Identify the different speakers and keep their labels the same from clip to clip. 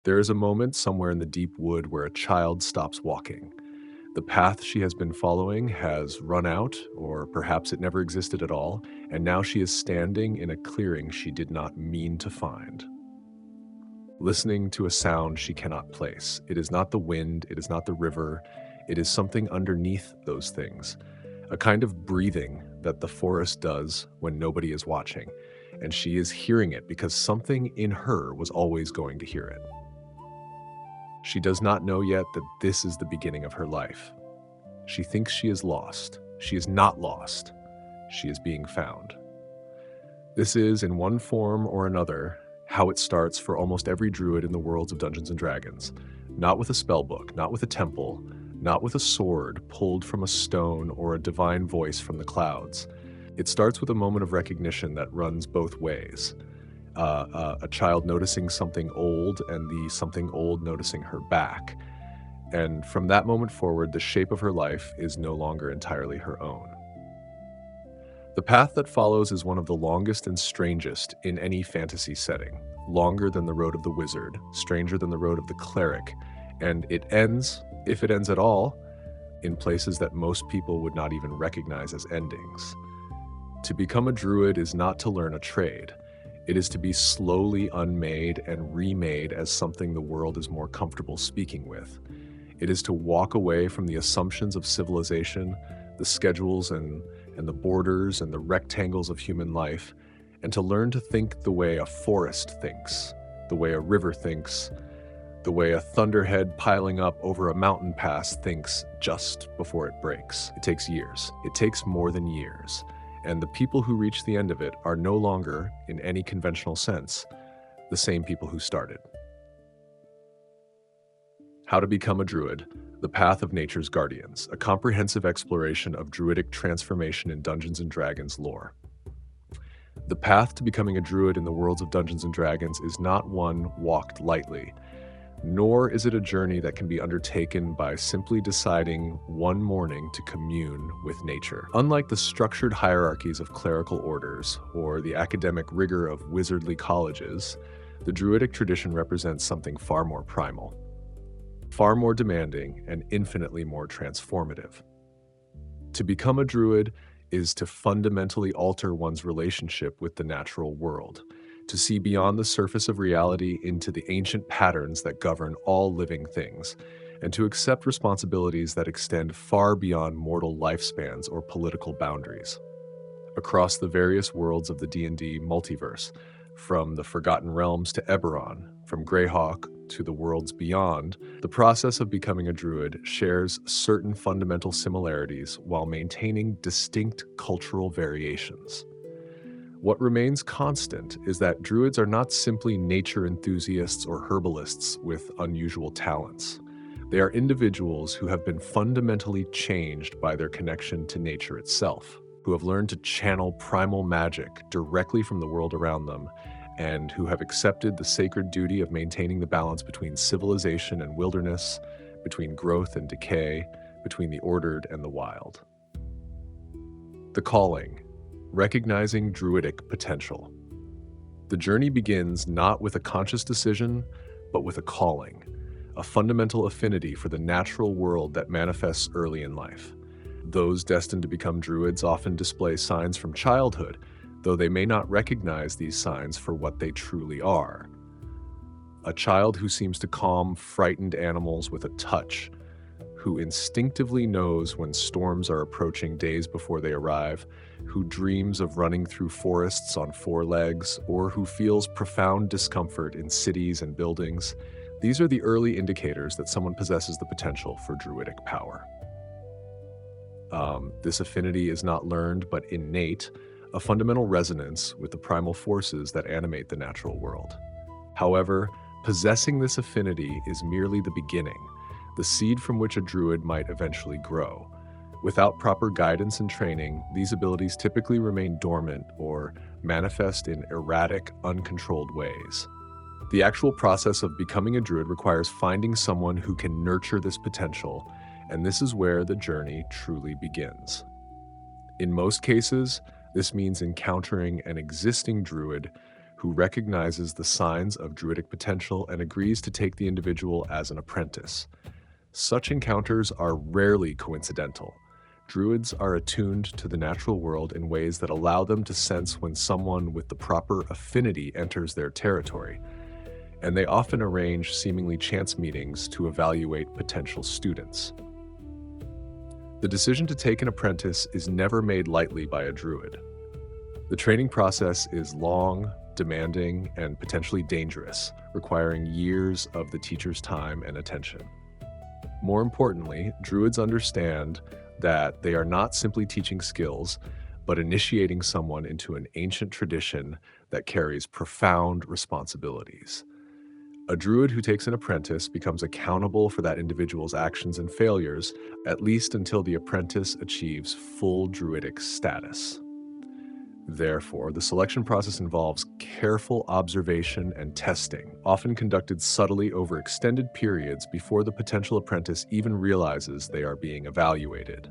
Speaker 1: There is a moment somewhere in the deep wood where a child stops walking. The path she has been following has run out, or perhaps it never existed at all, and now she is standing in a clearing she did not mean to find. Listening to a sound she cannot place. It is not the wind, it is not the river, it is something underneath those things. A kind of breathing that the forest does when nobody is watching, and she is hearing it because something in her was always going to hear it. She does not know yet that this is the beginning of her life. She thinks she is lost. She is not lost. She is being found. This is, in one form or another, how it starts for almost every druid in the worlds of Dungeons & Dragons. Not with a spellbook, not with a temple, not with a sword pulled from a stone or a divine voice from the clouds. It starts with a moment of recognition that runs both ways. A child noticing something old and the something old noticing her back. And from that moment forward, the shape of her life is no longer entirely her own. The path that follows is one of the longest and strangest in any fantasy setting. Longer than the road of the wizard, stranger than the road of the cleric, and it ends, if it ends at all, in places that most people would not even recognize as endings. To become a druid is not to learn a trade. It is to be slowly unmade and remade as something the world is more comfortable speaking with. It is to walk away from the assumptions of civilization, the schedules and the borders and the rectangles of human life, and to learn to think the way a forest thinks, the way a river thinks, the way a thunderhead piling up over a mountain pass thinks just before it breaks. It takes years. It takes more than years. And the people who reach the end of it are no longer, in any conventional sense, the same people who started. How to become a druid, the path of nature's guardians, a comprehensive exploration of druidic transformation in Dungeons & Dragons lore. The path to becoming a druid in the worlds of Dungeons & Dragons is not one walked lightly, nor is it a journey that can be undertaken by simply deciding one morning to commune with nature. Unlike the structured hierarchies of clerical orders or the academic rigor of wizardly colleges, the druidic tradition represents something far more primal, far more demanding, and infinitely more transformative. To become a druid is to fundamentally alter one's relationship with the natural world, to see beyond the surface of reality into the ancient patterns that govern all living things, and to accept responsibilities that extend far beyond mortal lifespans or political boundaries. Across the various worlds of the D&D multiverse, from the Forgotten Realms to Eberron, from Greyhawk to the worlds beyond, the process of becoming a druid shares certain fundamental similarities while maintaining distinct cultural variations. What remains constant is that druids are not simply nature enthusiasts or herbalists with unusual talents. They are individuals who have been fundamentally changed by their connection to nature itself, who have learned to channel primal magic directly from the world around them, and who have accepted the sacred duty of maintaining the balance between civilization and wilderness, between growth and decay, between the ordered and the wild. The calling. Recognizing druidic potential. The journey begins not with a conscious decision, but with a calling, a fundamental affinity for the natural world that manifests early in life. Those destined to become druids often display signs from childhood, though they may not recognize these signs for what they truly are. A child who seems to calm frightened animals with a touch, who instinctively knows when storms are approaching days before they arrive, who dreams of running through forests on four legs, or who feels profound discomfort in cities and buildings. These are the early indicators that someone possesses the potential for druidic power. This affinity is not learned but innate, a fundamental resonance with the primal forces that animate the natural world. However, possessing this affinity is merely the beginning, the seed from which a druid might eventually grow. Without proper guidance and training, these abilities typically remain dormant or manifest in erratic, uncontrolled ways. The actual process of becoming a druid requires finding someone who can nurture this potential, and this is where the journey truly begins. In most cases, this means encountering an existing druid who recognizes the signs of druidic potential and agrees to take the individual as an apprentice. Such encounters are rarely coincidental. Druids are attuned to the natural world in ways that allow them to sense when someone with the proper affinity enters their territory, and they often arrange seemingly chance meetings to evaluate potential students. The decision to take an apprentice is never made lightly by a druid. The training process is long, demanding, and potentially dangerous, requiring years of the teacher's time and attention. More importantly, druids understand that they are not simply teaching skills, but initiating someone into an ancient tradition that carries profound responsibilities. A druid who takes an apprentice becomes accountable for that individual's actions and failures, at least until the apprentice achieves full druidic status. Therefore, the selection process involves careful observation and testing, often conducted subtly over extended periods before the potential apprentice even realizes they are being evaluated.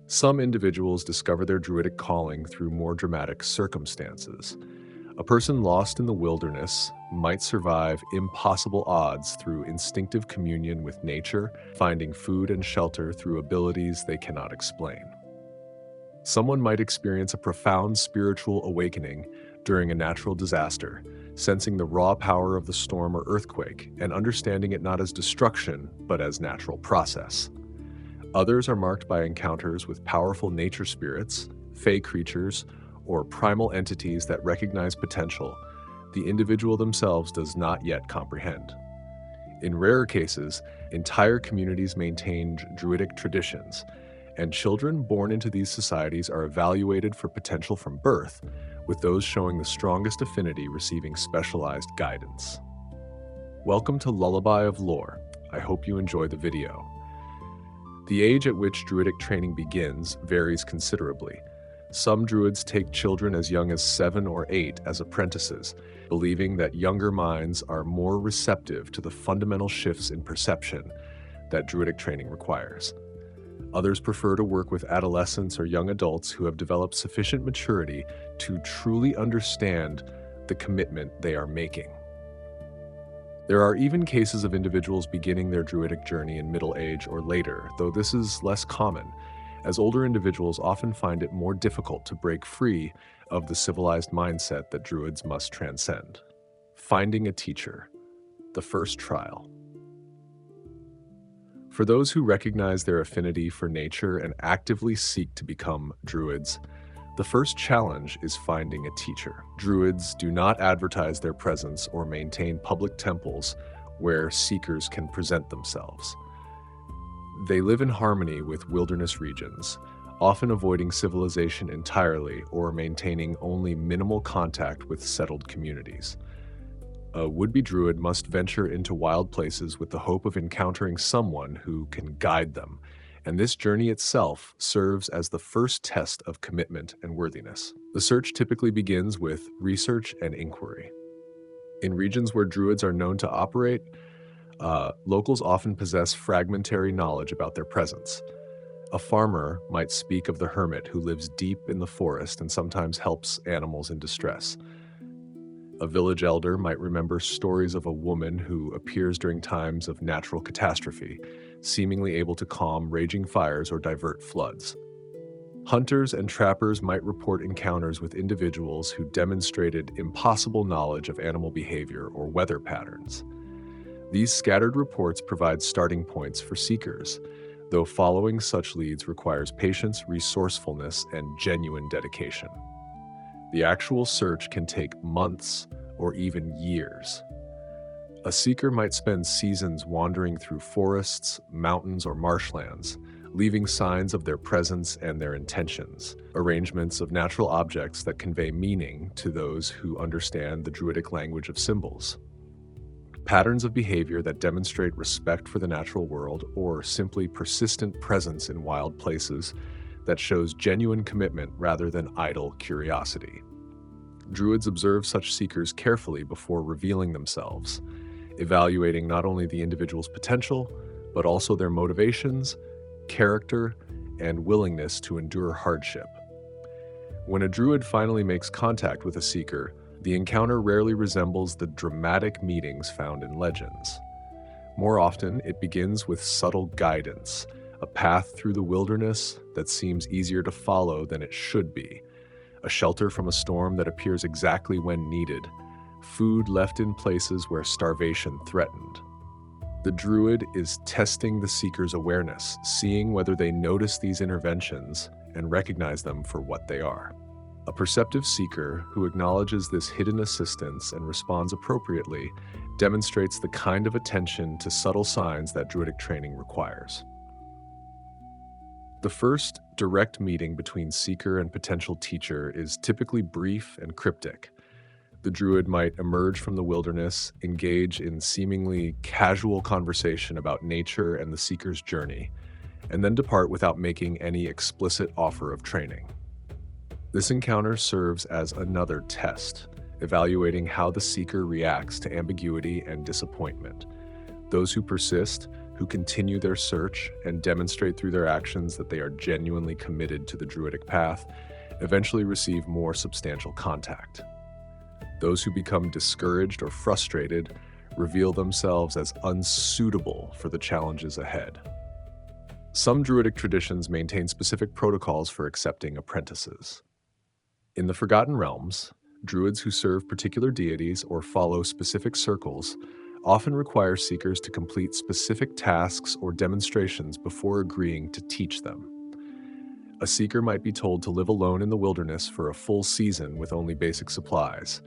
Speaker 1: Some individuals discover their druidic calling through more dramatic circumstances. A person lost in the wilderness might survive impossible odds through instinctive communion with nature, finding food and shelter through abilities they cannot explain. Someone might experience a profound spiritual awakening during a natural disaster, sensing the raw power of the storm or earthquake and understanding it not as destruction, but as natural process. Others are marked by encounters with powerful nature spirits, fey creatures, or primal entities that recognize potential the individual themselves does not yet comprehend. In rarer cases, entire communities maintain druidic traditions, and children born into these societies are evaluated for potential from birth, with those showing the strongest affinity receiving specialized guidance. Welcome to Lullaby of Lore. I hope you enjoy the video. The age at which druidic training begins varies considerably. Some druids take children as young as 7 or 8 as apprentices, believing that younger minds are more receptive to the fundamental shifts in perception that druidic training requires. Others prefer to work with adolescents or young adults who have developed sufficient maturity to truly understand the commitment they are making. There are even cases of individuals beginning their druidic journey in middle age or later, though this is less common, as older individuals often find it more difficult to break free of the civilized mindset that druids must transcend. Finding a teacher, the first trial. For those who recognize their affinity for nature and actively seek to become druids, the first challenge is finding a teacher. Druids do not advertise their presence or maintain public temples where seekers can present themselves. They live in harmony with wilderness regions, often avoiding civilization entirely or maintaining only minimal contact with settled communities. A would-be druid must venture into wild places with the hope of encountering someone who can guide them, and this journey itself serves as the first test of commitment and worthiness. The search typically begins with research and inquiry. In regions where druids are known to operate, locals often possess fragmentary knowledge about their presence. A farmer might speak of the hermit who lives deep in the forest and sometimes helps animals in distress. A village elder might remember stories of a woman who appears during times of natural catastrophe, seemingly able to calm raging fires or divert floods. Hunters and trappers might report encounters with individuals who demonstrated impossible knowledge of animal behavior or weather patterns. These scattered reports provide starting points for seekers, though following such leads requires patience, resourcefulness, and genuine dedication. The actual search can take months or even years. A seeker might spend seasons wandering through forests, mountains, or marshlands, leaving signs of their presence and their intentions, arrangements of natural objects that convey meaning to those who understand the druidic language of symbols, patterns of behavior that demonstrate respect for the natural world, or simply persistent presence in wild places that shows genuine commitment rather than idle curiosity. Druids observe such seekers carefully before revealing themselves, evaluating not only the individual's potential, but also their motivations, character, and willingness to endure hardship. When a druid finally makes contact with a seeker, The encounter rarely resembles the dramatic meetings found in legends. More often, it begins with subtle guidance, a path through the wilderness that seems easier to follow than it should be, a shelter from a storm that appears exactly when needed, food left in places where starvation threatened. The Druid is testing the seeker's awareness, seeing whether they notice these interventions and recognize them for what they are. A perceptive seeker who acknowledges this hidden assistance and responds appropriately demonstrates the kind of attention to subtle signs that Druidic training requires. The first direct meeting between seeker and potential teacher is typically brief and cryptic. The Druid might emerge from the wilderness, engage in seemingly casual conversation about nature and the seeker's journey, and then depart without making any explicit offer of training. This encounter serves as another test, evaluating how the seeker reacts to ambiguity and disappointment. Those who persist, who continue their search and demonstrate through their actions that they are genuinely committed to the Druidic path, eventually receive more substantial contact. Those who become discouraged or frustrated reveal themselves as unsuitable for the challenges ahead. Some Druidic traditions maintain specific protocols for accepting apprentices. In the Forgotten Realms, Druids who serve particular deities or follow specific circles often require seekers to complete specific tasks or demonstrations before agreeing to teach them. A seeker might be told to live alone in the wilderness for a full season with only basic supplies,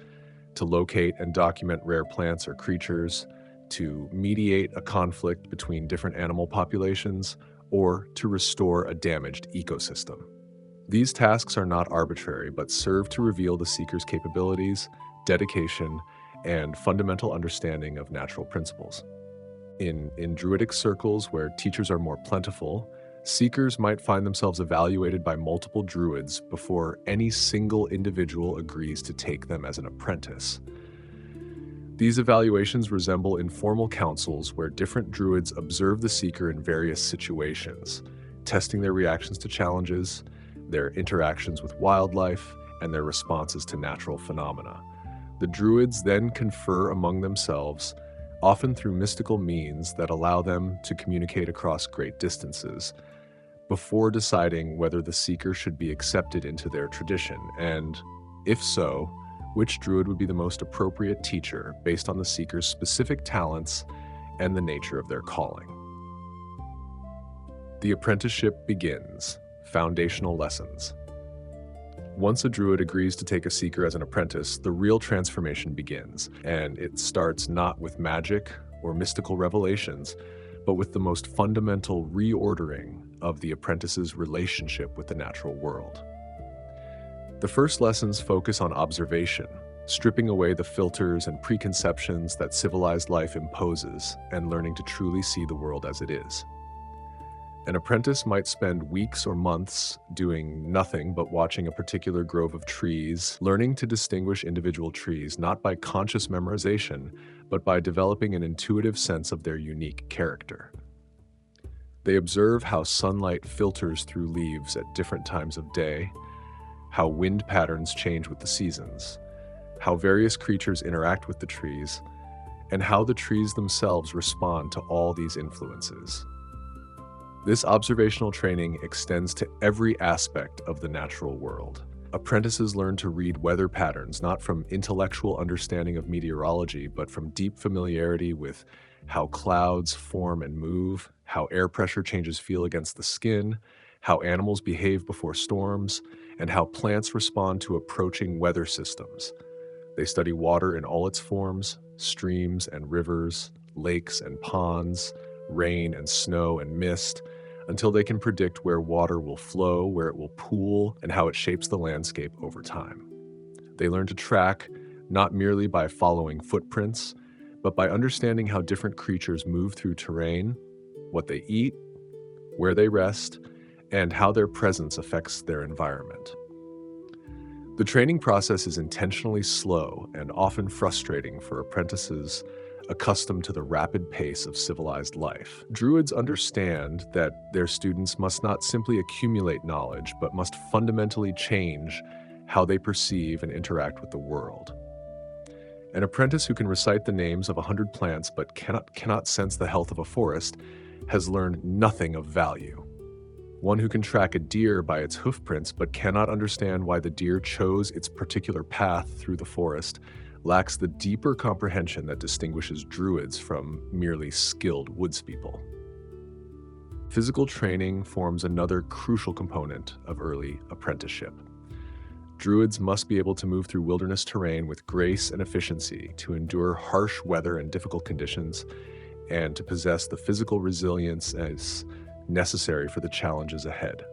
Speaker 1: to locate and document rare plants or creatures, to mediate a conflict between different animal populations, or to restore a damaged ecosystem. These tasks are not arbitrary, but serve to reveal the seeker's capabilities, dedication, and fundamental understanding of natural principles. In Druidic circles where teachers are more plentiful, seekers might find themselves evaluated by multiple Druids before any single individual agrees to take them as an apprentice. These evaluations resemble informal councils where different Druids observe the seeker in various situations, testing their reactions to challenges, their interactions with wildlife, and their responses to natural phenomena. The Druids then confer among themselves, often through mystical means that allow them to communicate across great distances, before deciding whether the seeker should be accepted into their tradition, and, if so, which Druid would be the most appropriate teacher based on the seeker's specific talents and the nature of their calling. The apprenticeship begins. Foundational lessons. Once a Druid agrees to take a seeker as an apprentice, the real transformation begins, and it starts not with magic or mystical revelations, but with the most fundamental reordering of the apprentice's relationship with the natural world. The first lessons focus on observation, stripping away the filters and preconceptions that civilized life imposes, and learning to truly see the world as it is. An apprentice might spend weeks or months doing nothing but watching a particular grove of trees, learning to distinguish individual trees not by conscious memorization, but by developing an intuitive sense of their unique character. They observe how sunlight filters through leaves at different times of day, how wind patterns change with the seasons, how various creatures interact with the trees, and how the trees themselves respond to all these influences. This observational training extends to every aspect of the natural world. Apprentices learn to read weather patterns not from intellectual understanding of meteorology, but from deep familiarity with how clouds form and move, how air pressure changes feel against the skin, how animals behave before storms, and how plants respond to approaching weather systems. They study water in all its forms, streams and rivers, lakes and ponds, rain and snow and mist, until they can predict where water will flow, where it will pool, and how it shapes the landscape over time. They learn to track not merely by following footprints, but by understanding how different creatures move through terrain, what they eat, where they rest, and how their presence affects their environment. The training process is intentionally slow and often frustrating for apprentices accustomed to the rapid pace of civilized life. Druids understand that their students must not simply accumulate knowledge, but must fundamentally change how they perceive and interact with the world. An apprentice who can recite the names of 100 plants but cannot sense the health of a forest has learned nothing of value. One who can track a deer by its hoofprints but cannot understand why the deer chose its particular path through the forest lacks the deeper comprehension that distinguishes druids from merely skilled woodspeople. Physical training forms another crucial component of early apprenticeship. Druids must be able to move through wilderness terrain with grace and efficiency, to endure harsh weather and difficult conditions, and to possess the physical resilience as necessary for the challenges ahead.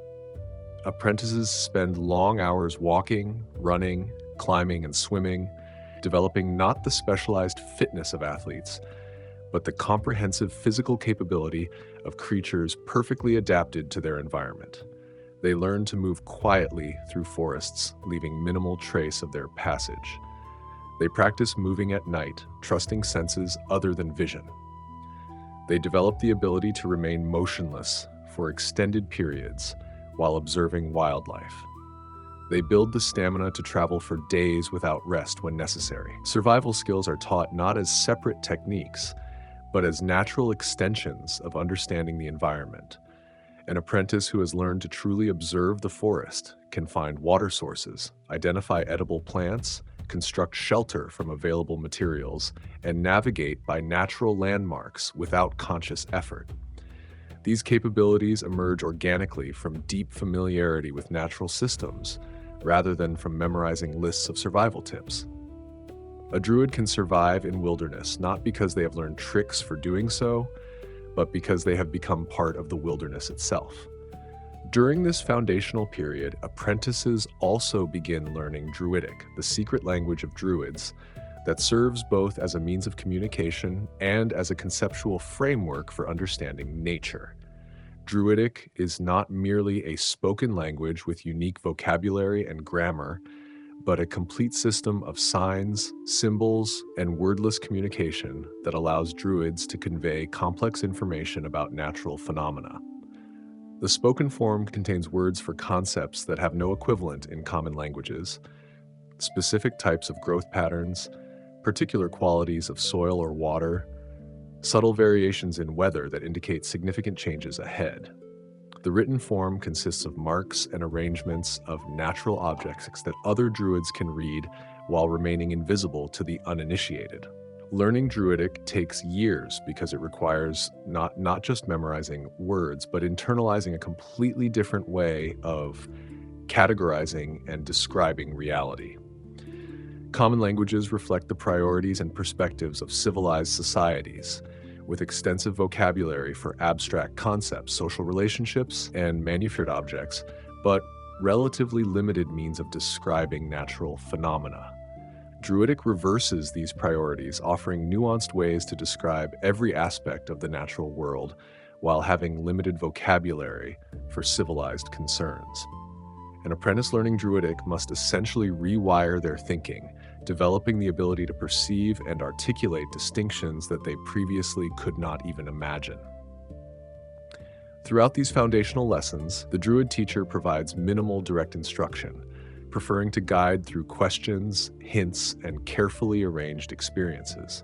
Speaker 1: Apprentices spend long hours walking, running, climbing, and swimming, developing not the specialized fitness of athletes, but the comprehensive physical capability of creatures perfectly adapted to their environment. They learn to move quietly through forests, leaving minimal trace of their passage. They practice moving at night, trusting senses other than vision. They develop the ability to remain motionless for extended periods while observing wildlife. They build the stamina to travel for days without rest when necessary. Survival skills are taught not as separate techniques, but as natural extensions of understanding the environment. An apprentice who has learned to truly observe the forest can find water sources, identify edible plants, construct shelter from available materials, and navigate by natural landmarks without conscious effort. These capabilities emerge organically from deep familiarity with natural systems, rather than from memorizing lists of survival tips. A druid can survive in wilderness not because they have learned tricks for doing so, but because they have become part of the wilderness itself. During this foundational period, apprentices also begin learning Druidic, the secret language of druids, that serves both as a means of communication and as a conceptual framework for understanding nature. Druidic is not merely a spoken language with unique vocabulary and grammar, but a complete system of signs, symbols, and wordless communication that allows druids to convey complex information about natural phenomena. The spoken form contains words for concepts that have no equivalent in common languages, specific types of growth patterns, particular qualities of soil or water, subtle variations in weather that indicate significant changes ahead. The written form consists of marks and arrangements of natural objects that other druids can read while remaining invisible to the uninitiated. Learning Druidic takes years because it requires not just memorizing words, but internalizing a completely different way of categorizing and describing reality. Common languages reflect the priorities and perspectives of civilized societies, with extensive vocabulary for abstract concepts, social relationships, and manufactured objects, but relatively limited means of describing natural phenomena. Druidic reverses these priorities, offering nuanced ways to describe every aspect of the natural world while having limited vocabulary for civilized concerns. An apprentice learning Druidic must essentially rewire their thinking, developing the ability to perceive and articulate distinctions that they previously could not even imagine. Throughout these foundational lessons, the Druid teacher provides minimal direct instruction, preferring to guide through questions, hints, and carefully arranged experiences.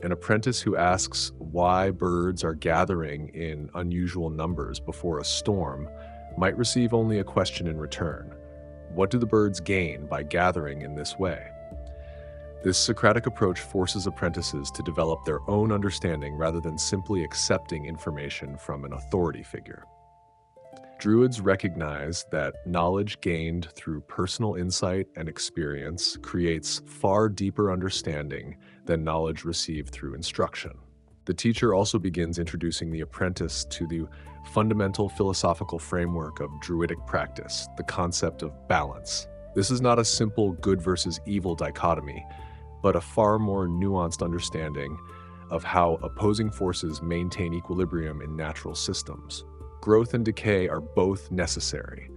Speaker 1: An apprentice who asks why birds are gathering in unusual numbers before a storm might receive only a question in return. What do the birds gain by gathering in this way? This Socratic approach forces apprentices to develop their own understanding rather than simply accepting information from an authority figure. Druids recognize that knowledge gained through personal insight and experience creates far deeper understanding than knowledge received through instruction. The teacher also begins introducing the apprentice to the fundamental philosophical framework of Druidic practice, the concept of balance. This is not a simple good versus evil dichotomy, but a far more nuanced understanding of how opposing forces maintain equilibrium in natural systems. Growth and decay are both necessary.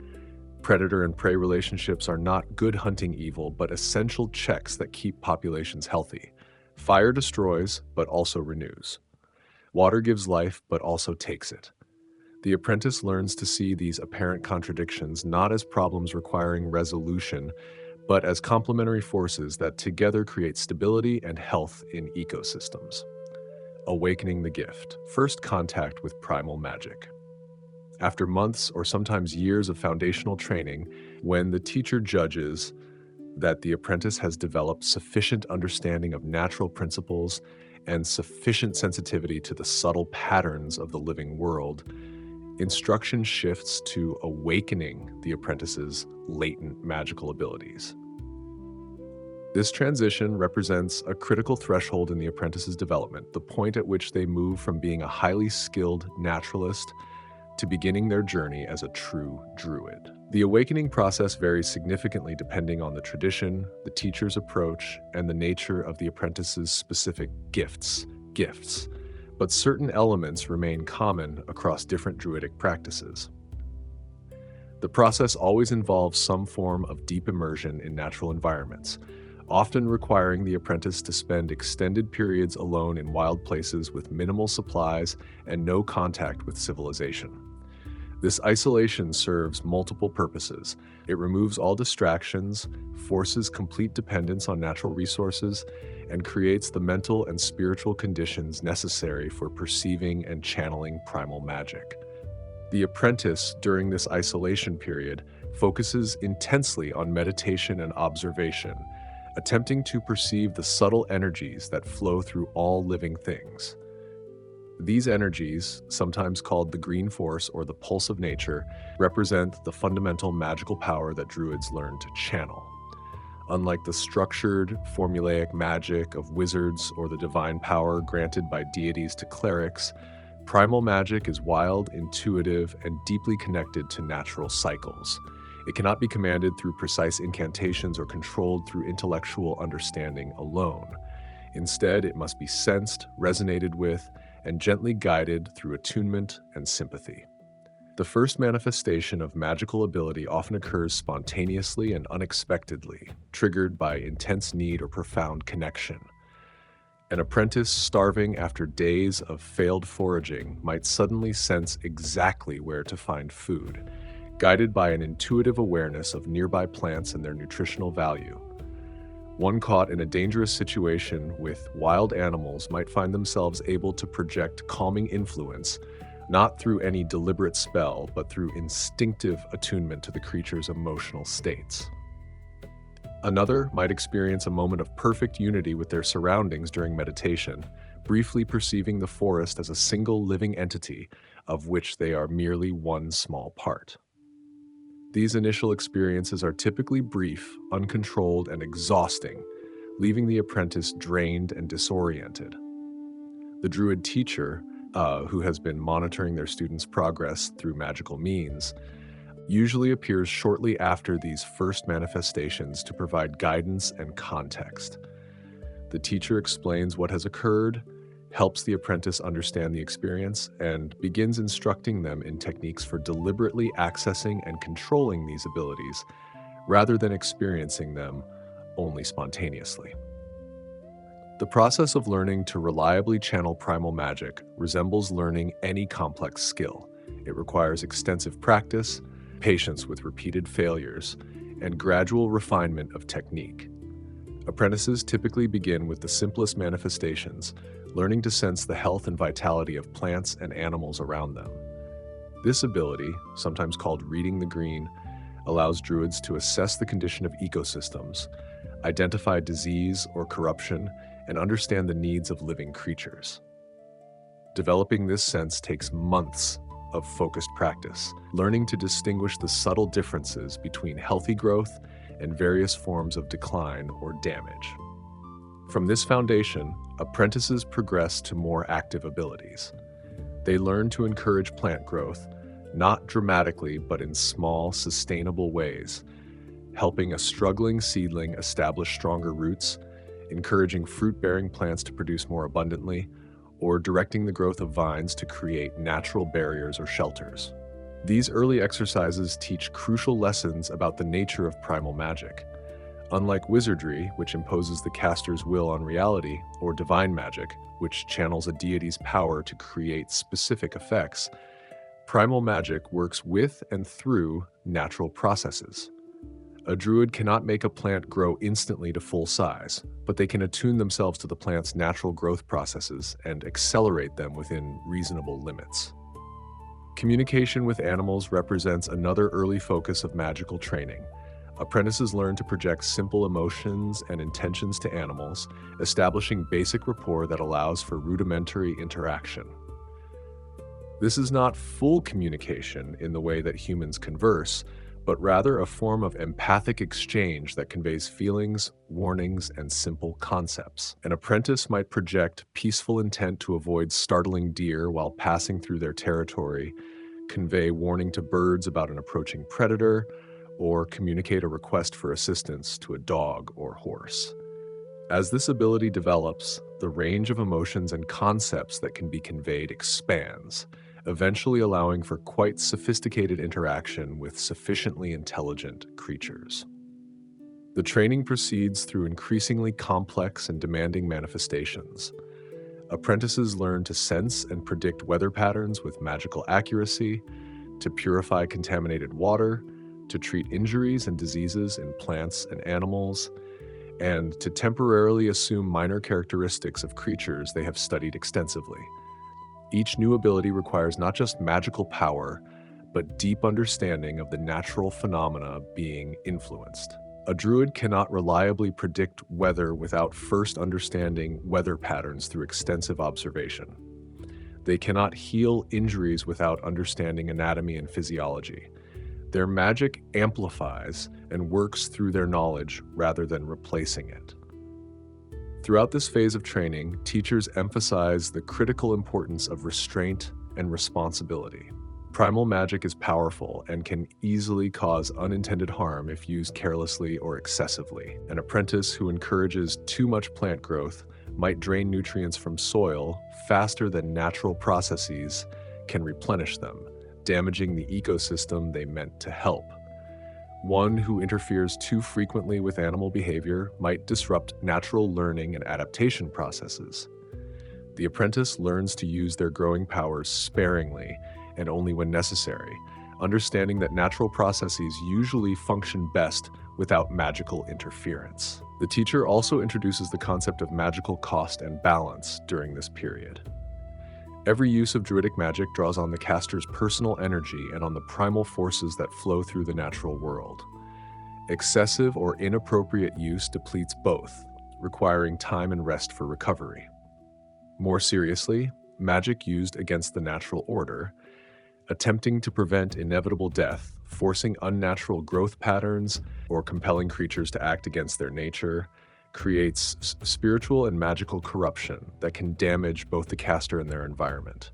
Speaker 1: Predator and prey relationships are not good hunting evil, but essential checks that keep populations healthy. Fire destroys, but also renews. Water gives life, but also takes it. The apprentice learns to see these apparent contradictions not as problems requiring resolution, but as complementary forces that together create stability and health in ecosystems. Awakening the gift. First contact with primal magic. After months or sometimes years of foundational training, when the teacher judges that the apprentice has developed sufficient understanding of natural principles and sufficient sensitivity to the subtle patterns of the living world, instruction shifts to awakening the apprentice's latent magical abilities. This transition represents a critical threshold in the apprentice's development, the point at which they move from being a highly skilled naturalist to beginning their journey as a true druid. The awakening process varies significantly depending on the tradition, the teacher's approach, and the nature of the apprentice's specific gifts, but certain elements remain common across different druidic practices. The process always involves some form of deep immersion in natural environments, often requiring the apprentice to spend extended periods alone in wild places with minimal supplies and no contact with civilization. This isolation serves multiple purposes. It removes all distractions, forces complete dependence on natural resources, and creates the mental and spiritual conditions necessary for perceiving and channeling primal magic. The apprentice, during this isolation period, focuses intensely on meditation and observation, attempting to perceive the subtle energies that flow through all living things. These energies, sometimes called the green force or the pulse of nature, represent the fundamental magical power that druids learn to channel. Unlike the structured, formulaic magic of wizards or the divine power granted by deities to clerics, primal magic is wild, intuitive, and deeply connected to natural cycles. It cannot be commanded through precise incantations or controlled through intellectual understanding alone. Instead, it must be sensed, resonated with, and gently guided through attunement and sympathy. The first manifestation of magical ability often occurs spontaneously and unexpectedly, triggered by intense need or profound connection. An apprentice starving after days of failed foraging might suddenly sense exactly where to find food, guided by an intuitive awareness of nearby plants and their nutritional value. One caught in a dangerous situation with wild animals might find themselves able to project calming influence, not through any deliberate spell, but through instinctive attunement to the creature's emotional states. Another might experience a moment of perfect unity with their surroundings during meditation, briefly perceiving the forest as a single living entity of which they are merely one small part. These initial experiences are typically brief, uncontrolled, and exhausting, leaving the apprentice drained and disoriented. The druid teacher, who has been monitoring their students' progress through magical means, usually appears shortly after these first manifestations to provide guidance and context. The teacher explains what has occurred, helps the apprentice understand the experience, and begins instructing them in techniques for deliberately accessing and controlling these abilities, rather than experiencing them only spontaneously. The process of learning to reliably channel primal magic resembles learning any complex skill. It requires extensive practice, patience with repeated failures, and gradual refinement of technique. Apprentices typically begin with the simplest manifestations, learning to sense the health and vitality of plants and animals around them. This ability, sometimes called reading the green, allows druids to assess the condition of ecosystems, identify disease or corruption, and understand the needs of living creatures. Developing this sense takes months of focused practice, learning to distinguish the subtle differences between healthy growth and various forms of decline or damage. From this foundation, apprentices progress to more active abilities. They learn to encourage plant growth, not dramatically but in small, sustainable ways, helping a struggling seedling establish stronger roots, encouraging fruit-bearing plants to produce more abundantly, or directing the growth of vines to create natural barriers or shelters. These early exercises teach crucial lessons about the nature of primal magic. Unlike wizardry, which imposes the caster's will on reality, or divine magic, which channels a deity's power to create specific effects, primal magic works with and through natural processes. A druid cannot make a plant grow instantly to full size, but they can attune themselves to the plant's natural growth processes and accelerate them within reasonable limits. Communication with animals represents another early focus of magical training. Apprentices learn to project simple emotions and intentions to animals, establishing basic rapport that allows for rudimentary interaction. This is not full communication in the way that humans converse, but rather a form of empathic exchange that conveys feelings, warnings, and simple concepts. An apprentice might project peaceful intent to avoid startling deer while passing through their territory, convey warning to birds about an approaching predator, or communicate a request for assistance to a dog or horse. As this ability develops, the range of emotions and concepts that can be conveyed expands, eventually allowing for quite sophisticated interaction with sufficiently intelligent creatures. The training proceeds through increasingly complex and demanding manifestations. Apprentices learn to sense and predict weather patterns with magical accuracy, to purify contaminated water, to treat injuries and diseases in plants and animals, and to temporarily assume minor characteristics of creatures they have studied extensively. Each new ability requires not just magical power, but deep understanding of the natural phenomena being influenced. A druid cannot reliably predict weather without first understanding weather patterns through extensive observation. They cannot heal injuries without understanding anatomy and physiology. Their magic amplifies and works through their knowledge rather than replacing it. Throughout this phase of training, teachers emphasize the critical importance of restraint and responsibility. Primal magic is powerful and can easily cause unintended harm if used carelessly or excessively. An apprentice who encourages too much plant growth might drain nutrients from soil faster than natural processes can replenish them, damaging the ecosystem they meant to help. One who interferes too frequently with animal behavior might disrupt natural learning and adaptation processes. The apprentice learns to use their growing powers sparingly and only when necessary, understanding that natural processes usually function best without magical interference. The teacher also introduces the concept of magical cost and balance during this period. Every use of druidic magic draws on the caster's personal energy and on the primal forces that flow through the natural world. Excessive or inappropriate use depletes both, requiring time and rest for recovery. More seriously, magic used against the natural order, attempting to prevent inevitable death, forcing unnatural growth patterns, or compelling creatures to act against their nature, creates spiritual and magical corruption that can damage both the caster and their environment.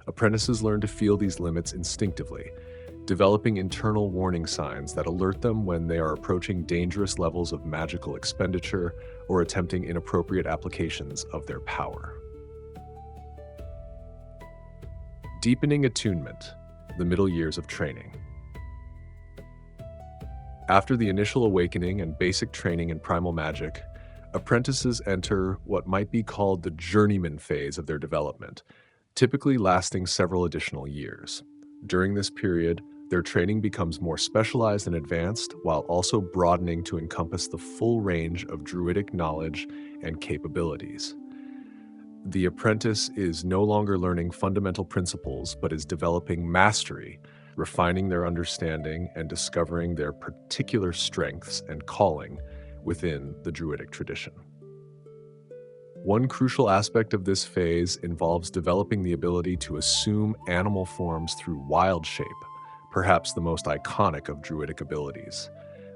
Speaker 1: Apprentices learn to feel these limits instinctively, developing internal warning signs that alert them when they are approaching dangerous levels of magical expenditure or attempting inappropriate applications of their power. Deepening attunement, the middle years of training. After the initial awakening and basic training in primal magic, apprentices enter what might be called the journeyman phase of their development, typically lasting several additional years. During this period, their training becomes more specialized and advanced, while also broadening to encompass the full range of druidic knowledge and capabilities. The apprentice is no longer learning fundamental principles, but is developing mastery, refining their understanding and discovering their particular strengths and calling within the druidic tradition. One crucial aspect of this phase involves developing the ability to assume animal forms through wild shape, perhaps the most iconic of druidic abilities.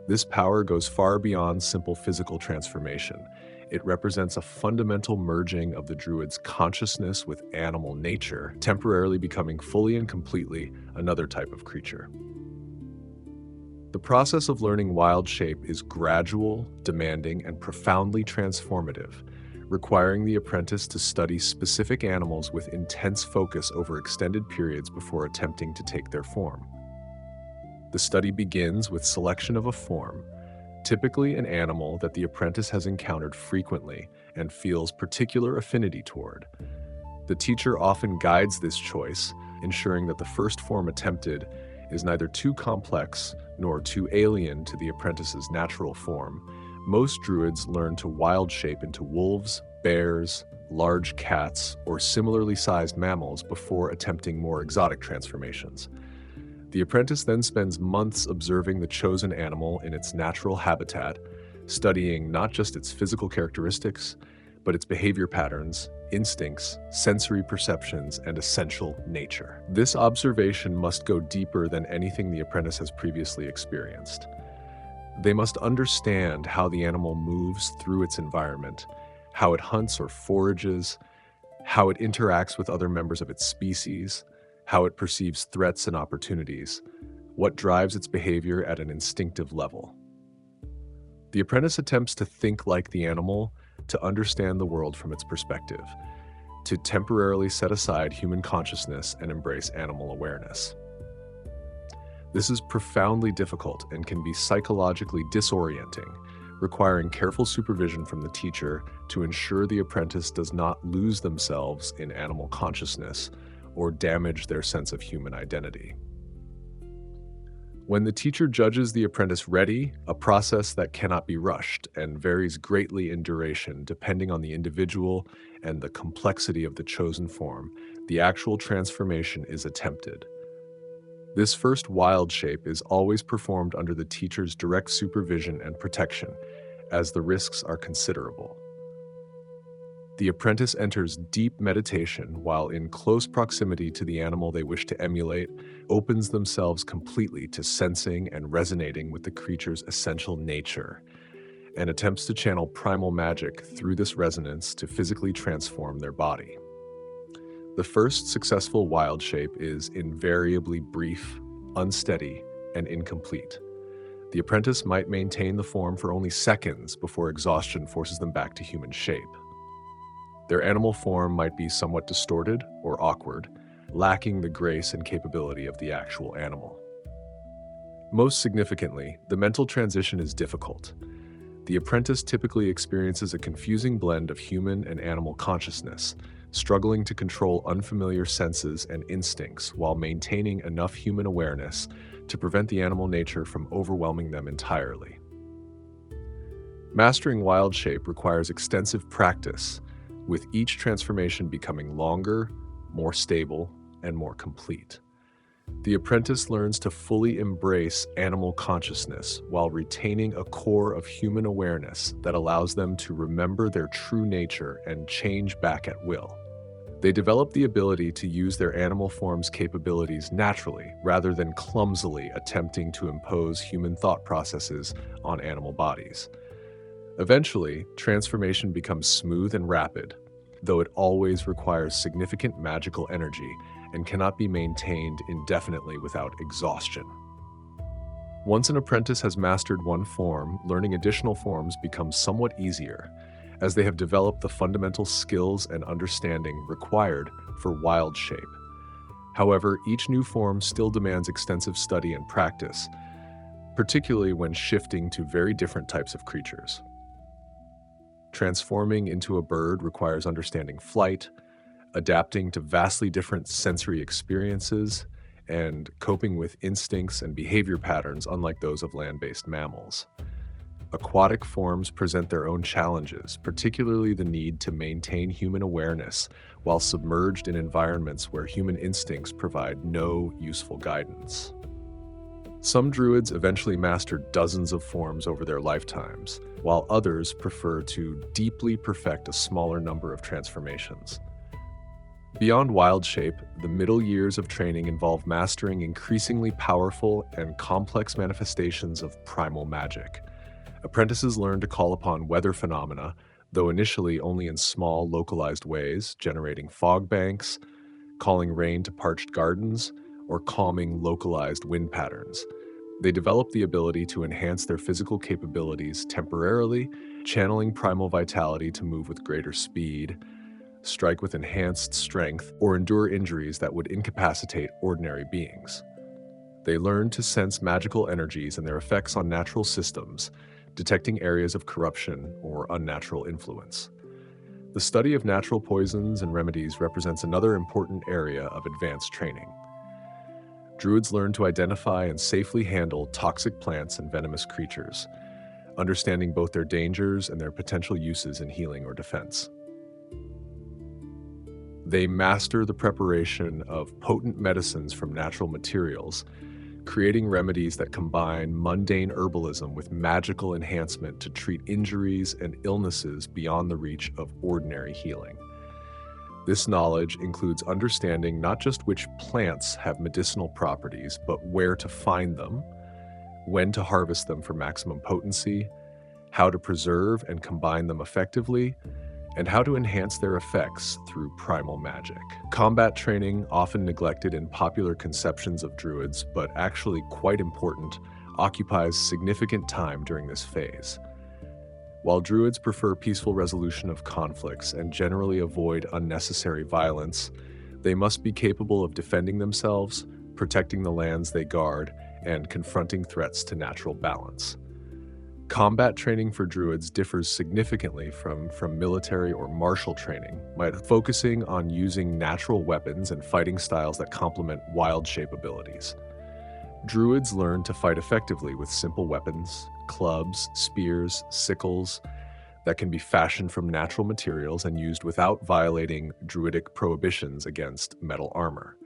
Speaker 1: This power goes far beyond simple physical transformation. It represents a fundamental merging of the druid's consciousness with animal nature, temporarily becoming fully and completely another type of creature. The process of learning wild shape is gradual, demanding, and profoundly transformative, requiring the apprentice to study specific animals with intense focus over extended periods before attempting to take their form. The study begins with selection of a form, typically an animal that the apprentice has encountered frequently and feels particular affinity toward. The teacher often guides this choice, ensuring that the first form attempted is neither too complex nor too alien to the apprentice's natural form, most druids learn to wild shape into wolves, bears, large cats, or similarly sized mammals before attempting more exotic transformations. The apprentice then spends months observing the chosen animal in its natural habitat, studying not just its physical characteristics, but its behavior patterns, instincts, sensory perceptions, and essential nature. This observation must go deeper than anything the apprentice has previously experienced. They must understand how the animal moves through its environment, how it hunts or forages, how it interacts with other members of its species, how it perceives threats and opportunities, what drives its behavior at an instinctive level. The apprentice attempts to think like the animal, to understand the world from its perspective, to temporarily set aside human consciousness and embrace animal awareness. This is profoundly difficult and can be psychologically disorienting, requiring careful supervision from the teacher to ensure the apprentice does not lose themselves in animal consciousness or damage their sense of human identity. When the teacher judges the apprentice ready, a process that cannot be rushed and varies greatly in duration depending on the individual and the complexity of the chosen form, the actual transformation is attempted. This first wild shape is always performed under the teacher's direct supervision and protection, as the risks are considerable. The apprentice enters deep meditation while in close proximity to the animal they wish to emulate, opens themselves completely to sensing and resonating with the creature's essential nature, and attempts to channel primal magic through this resonance to physically transform their body. The first successful wild shape is invariably brief, unsteady, and incomplete. The apprentice might maintain the form for only seconds before exhaustion forces them back to human shape. Their animal form might be somewhat distorted or awkward, lacking the grace and capability of the actual animal. Most significantly, the mental transition is difficult. The apprentice typically experiences a confusing blend of human and animal consciousness, struggling to control unfamiliar senses and instincts while maintaining enough human awareness to prevent the animal nature from overwhelming them entirely. Mastering wild shape requires extensive practice, with each transformation becoming longer, more stable, and more complete. The apprentice learns to fully embrace animal consciousness while retaining a core of human awareness that allows them to remember their true nature and change back at will. They develop the ability to use their animal form's capabilities naturally rather than clumsily attempting to impose human thought processes on animal bodies. Eventually, transformation becomes smooth and rapid, though it always requires significant magical energy and cannot be maintained indefinitely without exhaustion. Once an apprentice has mastered one form, learning additional forms becomes somewhat easier, as they have developed the fundamental skills and understanding required for wild shape. However, each new form still demands extensive study and practice, particularly when shifting to very different types of creatures. Transforming into a bird requires understanding flight, adapting to vastly different sensory experiences, and coping with instincts and behavior patterns unlike those of land-based mammals. Aquatic forms present their own challenges, particularly the need to maintain human awareness while submerged in environments where human instincts provide no useful guidance. Some druids eventually master dozens of forms over their lifetimes, while others prefer to deeply perfect a smaller number of transformations. Beyond wild shape, the middle years of training involve mastering increasingly powerful and complex manifestations of primal magic. Apprentices learn to call upon weather phenomena, though initially only in small, localized ways, generating fog banks, calling rain to parched gardens, or calming localized wind patterns. They develop the ability to enhance their physical capabilities temporarily, channeling primal vitality to move with greater speed, strike with enhanced strength, or endure injuries that would incapacitate ordinary beings. They learn to sense magical energies and their effects on natural systems, detecting areas of corruption or unnatural influence. The study of natural poisons and remedies represents another important area of advanced training. Druids learn to identify and safely handle toxic plants and venomous creatures, understanding both their dangers and their potential uses in healing or defense. They master the preparation of potent medicines from natural materials, creating remedies that combine mundane herbalism with magical enhancement to treat injuries and illnesses beyond the reach of ordinary healing. This knowledge includes understanding not just which plants have medicinal properties, but where to find them, when to harvest them for maximum potency, how to preserve and combine them effectively, and how to enhance their effects through primal magic. Combat training, often neglected in popular conceptions of druids, but actually quite important, occupies significant time during this phase. While druids prefer peaceful resolution of conflicts and generally avoid unnecessary violence, they must be capable of defending themselves, protecting the lands they guard, and confronting threats to natural balance. Combat training for druids differs significantly from military or martial training, by focusing on using natural weapons and fighting styles that complement wild shape abilities. Druids learn to fight effectively with simple weapons, clubs, spears, sickles, that can be fashioned from natural materials and used without violating druidic prohibitions against metal armor.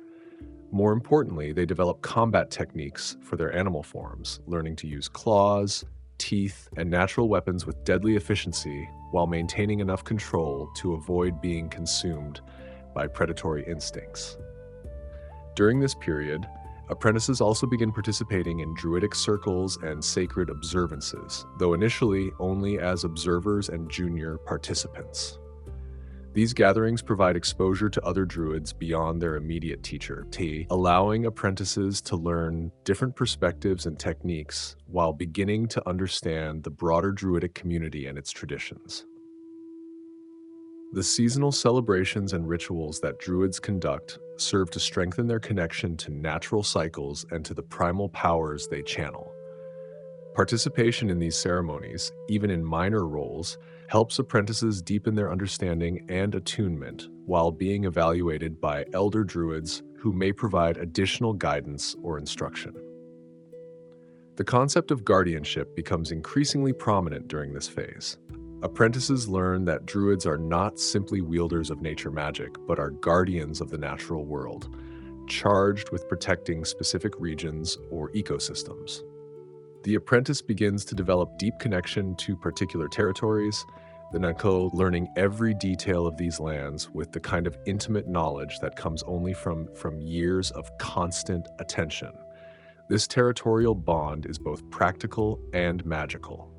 Speaker 1: More importantly, they develop combat techniques for their animal forms, learning to use claws, teeth, and natural weapons with deadly efficiency while maintaining enough control to avoid being consumed by predatory instincts. During this period, apprentices also begin participating in druidic circles and sacred observances, though initially only as observers and junior participants. These gatherings provide exposure to other druids beyond their immediate teacher, allowing apprentices to learn different perspectives and techniques while beginning to understand the broader druidic community and its traditions. The seasonal celebrations and rituals that druids conduct serve to strengthen their connection to natural cycles and to the primal powers they channel. Participation in these ceremonies, even in minor roles, helps apprentices deepen their understanding and attunement while being evaluated by elder druids who may provide additional guidance or instruction. The concept of guardianship becomes increasingly prominent during this phase. Apprentices learn that druids are not simply wielders of nature magic, but are guardians of the natural world, charged with protecting specific regions or ecosystems. The apprentice begins to develop deep connection to particular territories, the Nako learning every detail of these lands with the kind of intimate knowledge that comes only from years of constant attention. This territorial bond is both practical and magical.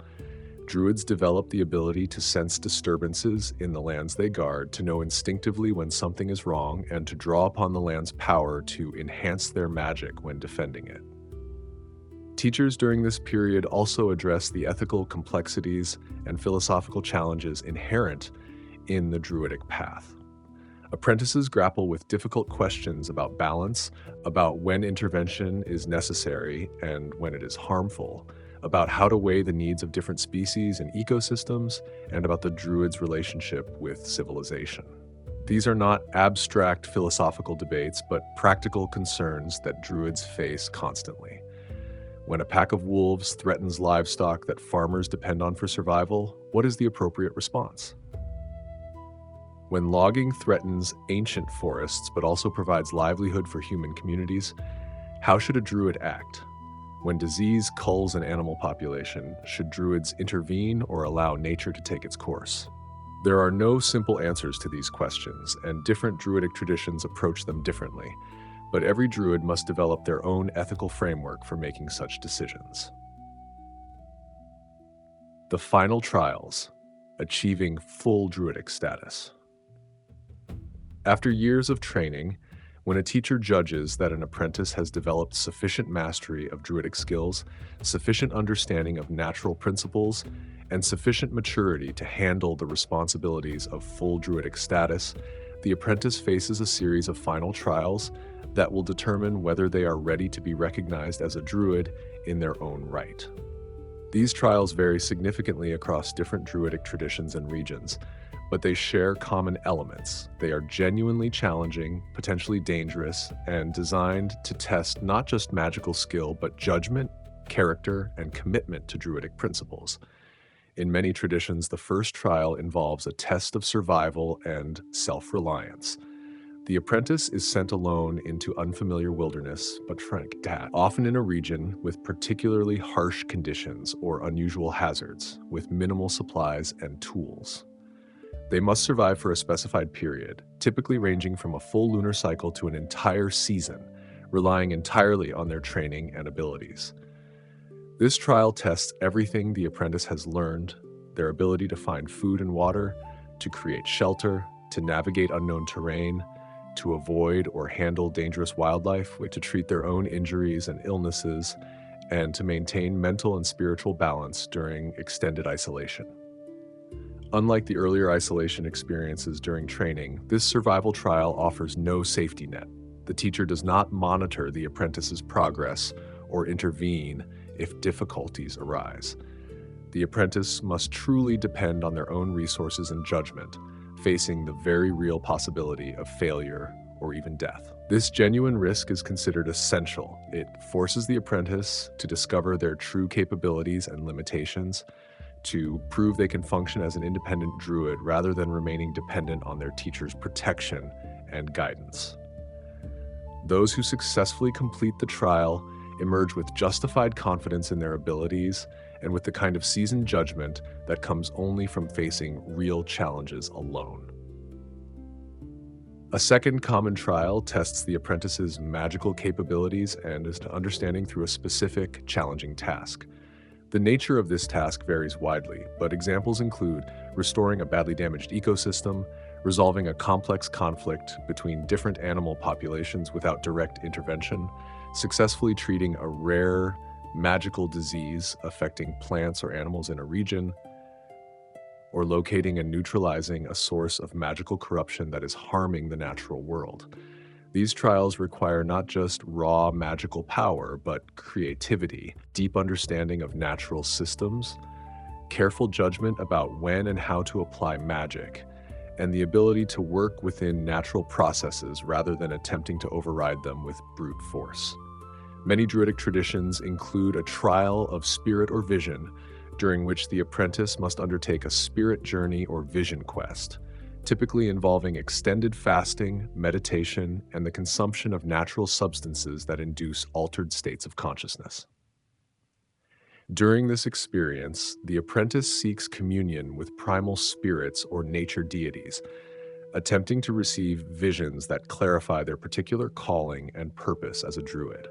Speaker 1: Druids develop the ability to sense disturbances in the lands they guard, to know instinctively when something is wrong, and to draw upon the land's power to enhance their magic when defending it. Teachers during this period also address the ethical complexities and philosophical challenges inherent in the druidic path. Apprentices grapple with difficult questions about balance, about when intervention is necessary and when it is harmful, about how to weigh the needs of different species and ecosystems, and about the druid's relationship with civilization. These are not abstract philosophical debates, but practical concerns that druids face constantly. When a pack of wolves threatens livestock that farmers depend on for survival, what is the appropriate response? When logging threatens ancient forests but also provides livelihood for human communities, how should a druid act? When disease culls an animal population, should druids intervene or allow nature to take its course? There are no simple answers to these questions, and different druidic traditions approach them differently. But every druid must develop their own ethical framework for making such decisions. The final trials, achieving full druidic status. After years of training, when a teacher judges that an apprentice has developed sufficient mastery of druidic skills, sufficient understanding of natural principles, and sufficient maturity to handle the responsibilities of full druidic status, the apprentice faces a series of final trials that will determine whether they are ready to be recognized as a druid in their own right. These trials vary significantly across different druidic traditions and regions, but they share common elements. They are genuinely challenging, potentially dangerous, and designed to test not just magical skill, but judgment, character, and commitment to Druidic principles. In many traditions, the first trial involves a test of survival and self-reliance. The apprentice is sent alone into unfamiliar wilderness, but frank, often in a region with particularly harsh conditions or unusual hazards, with minimal supplies and tools. They must survive for a specified period, typically ranging from a full lunar cycle to an entire season, relying entirely on their training and abilities. This trial tests everything the apprentice has learned, their ability to find food and water, to create shelter, to navigate unknown terrain, to avoid or handle dangerous wildlife, to treat their own injuries and illnesses, and to maintain mental and spiritual balance during extended isolation. Unlike the earlier isolation experiences during training, this survival trial offers no safety net. The teacher does not monitor the apprentice's progress or intervene if difficulties arise. The apprentice must truly depend on their own resources and judgment, facing the very real possibility of failure or even death. This genuine risk is considered essential. It forces the apprentice to discover their true capabilities and limitations, to prove they can function as an independent druid rather than remaining dependent on their teacher's protection and guidance. Those who successfully complete the trial emerge with justified confidence in their abilities and with the kind of seasoned judgment that comes only from facing real challenges alone. A second common trial tests the apprentice's magical capabilities and is to understanding through a specific, challenging task. The nature of this task varies widely, but examples include restoring a badly damaged ecosystem, resolving a complex conflict between different animal populations without direct intervention, successfully treating a rare magical disease affecting plants or animals in a region, or locating and neutralizing a source of magical corruption that is harming the natural world. These trials require not just raw magical power, but creativity, deep understanding of natural systems, careful judgment about when and how to apply magic, and the ability to work within natural processes rather than attempting to override them with brute force. Many Druidic traditions include a trial of spirit or vision, during which the apprentice must undertake a spirit journey or vision quest, typically involving extended fasting, meditation, and the consumption of natural substances that induce altered states of consciousness. During this experience, the apprentice seeks communion with primal spirits or nature deities, attempting to receive visions that clarify their particular calling and purpose as a druid.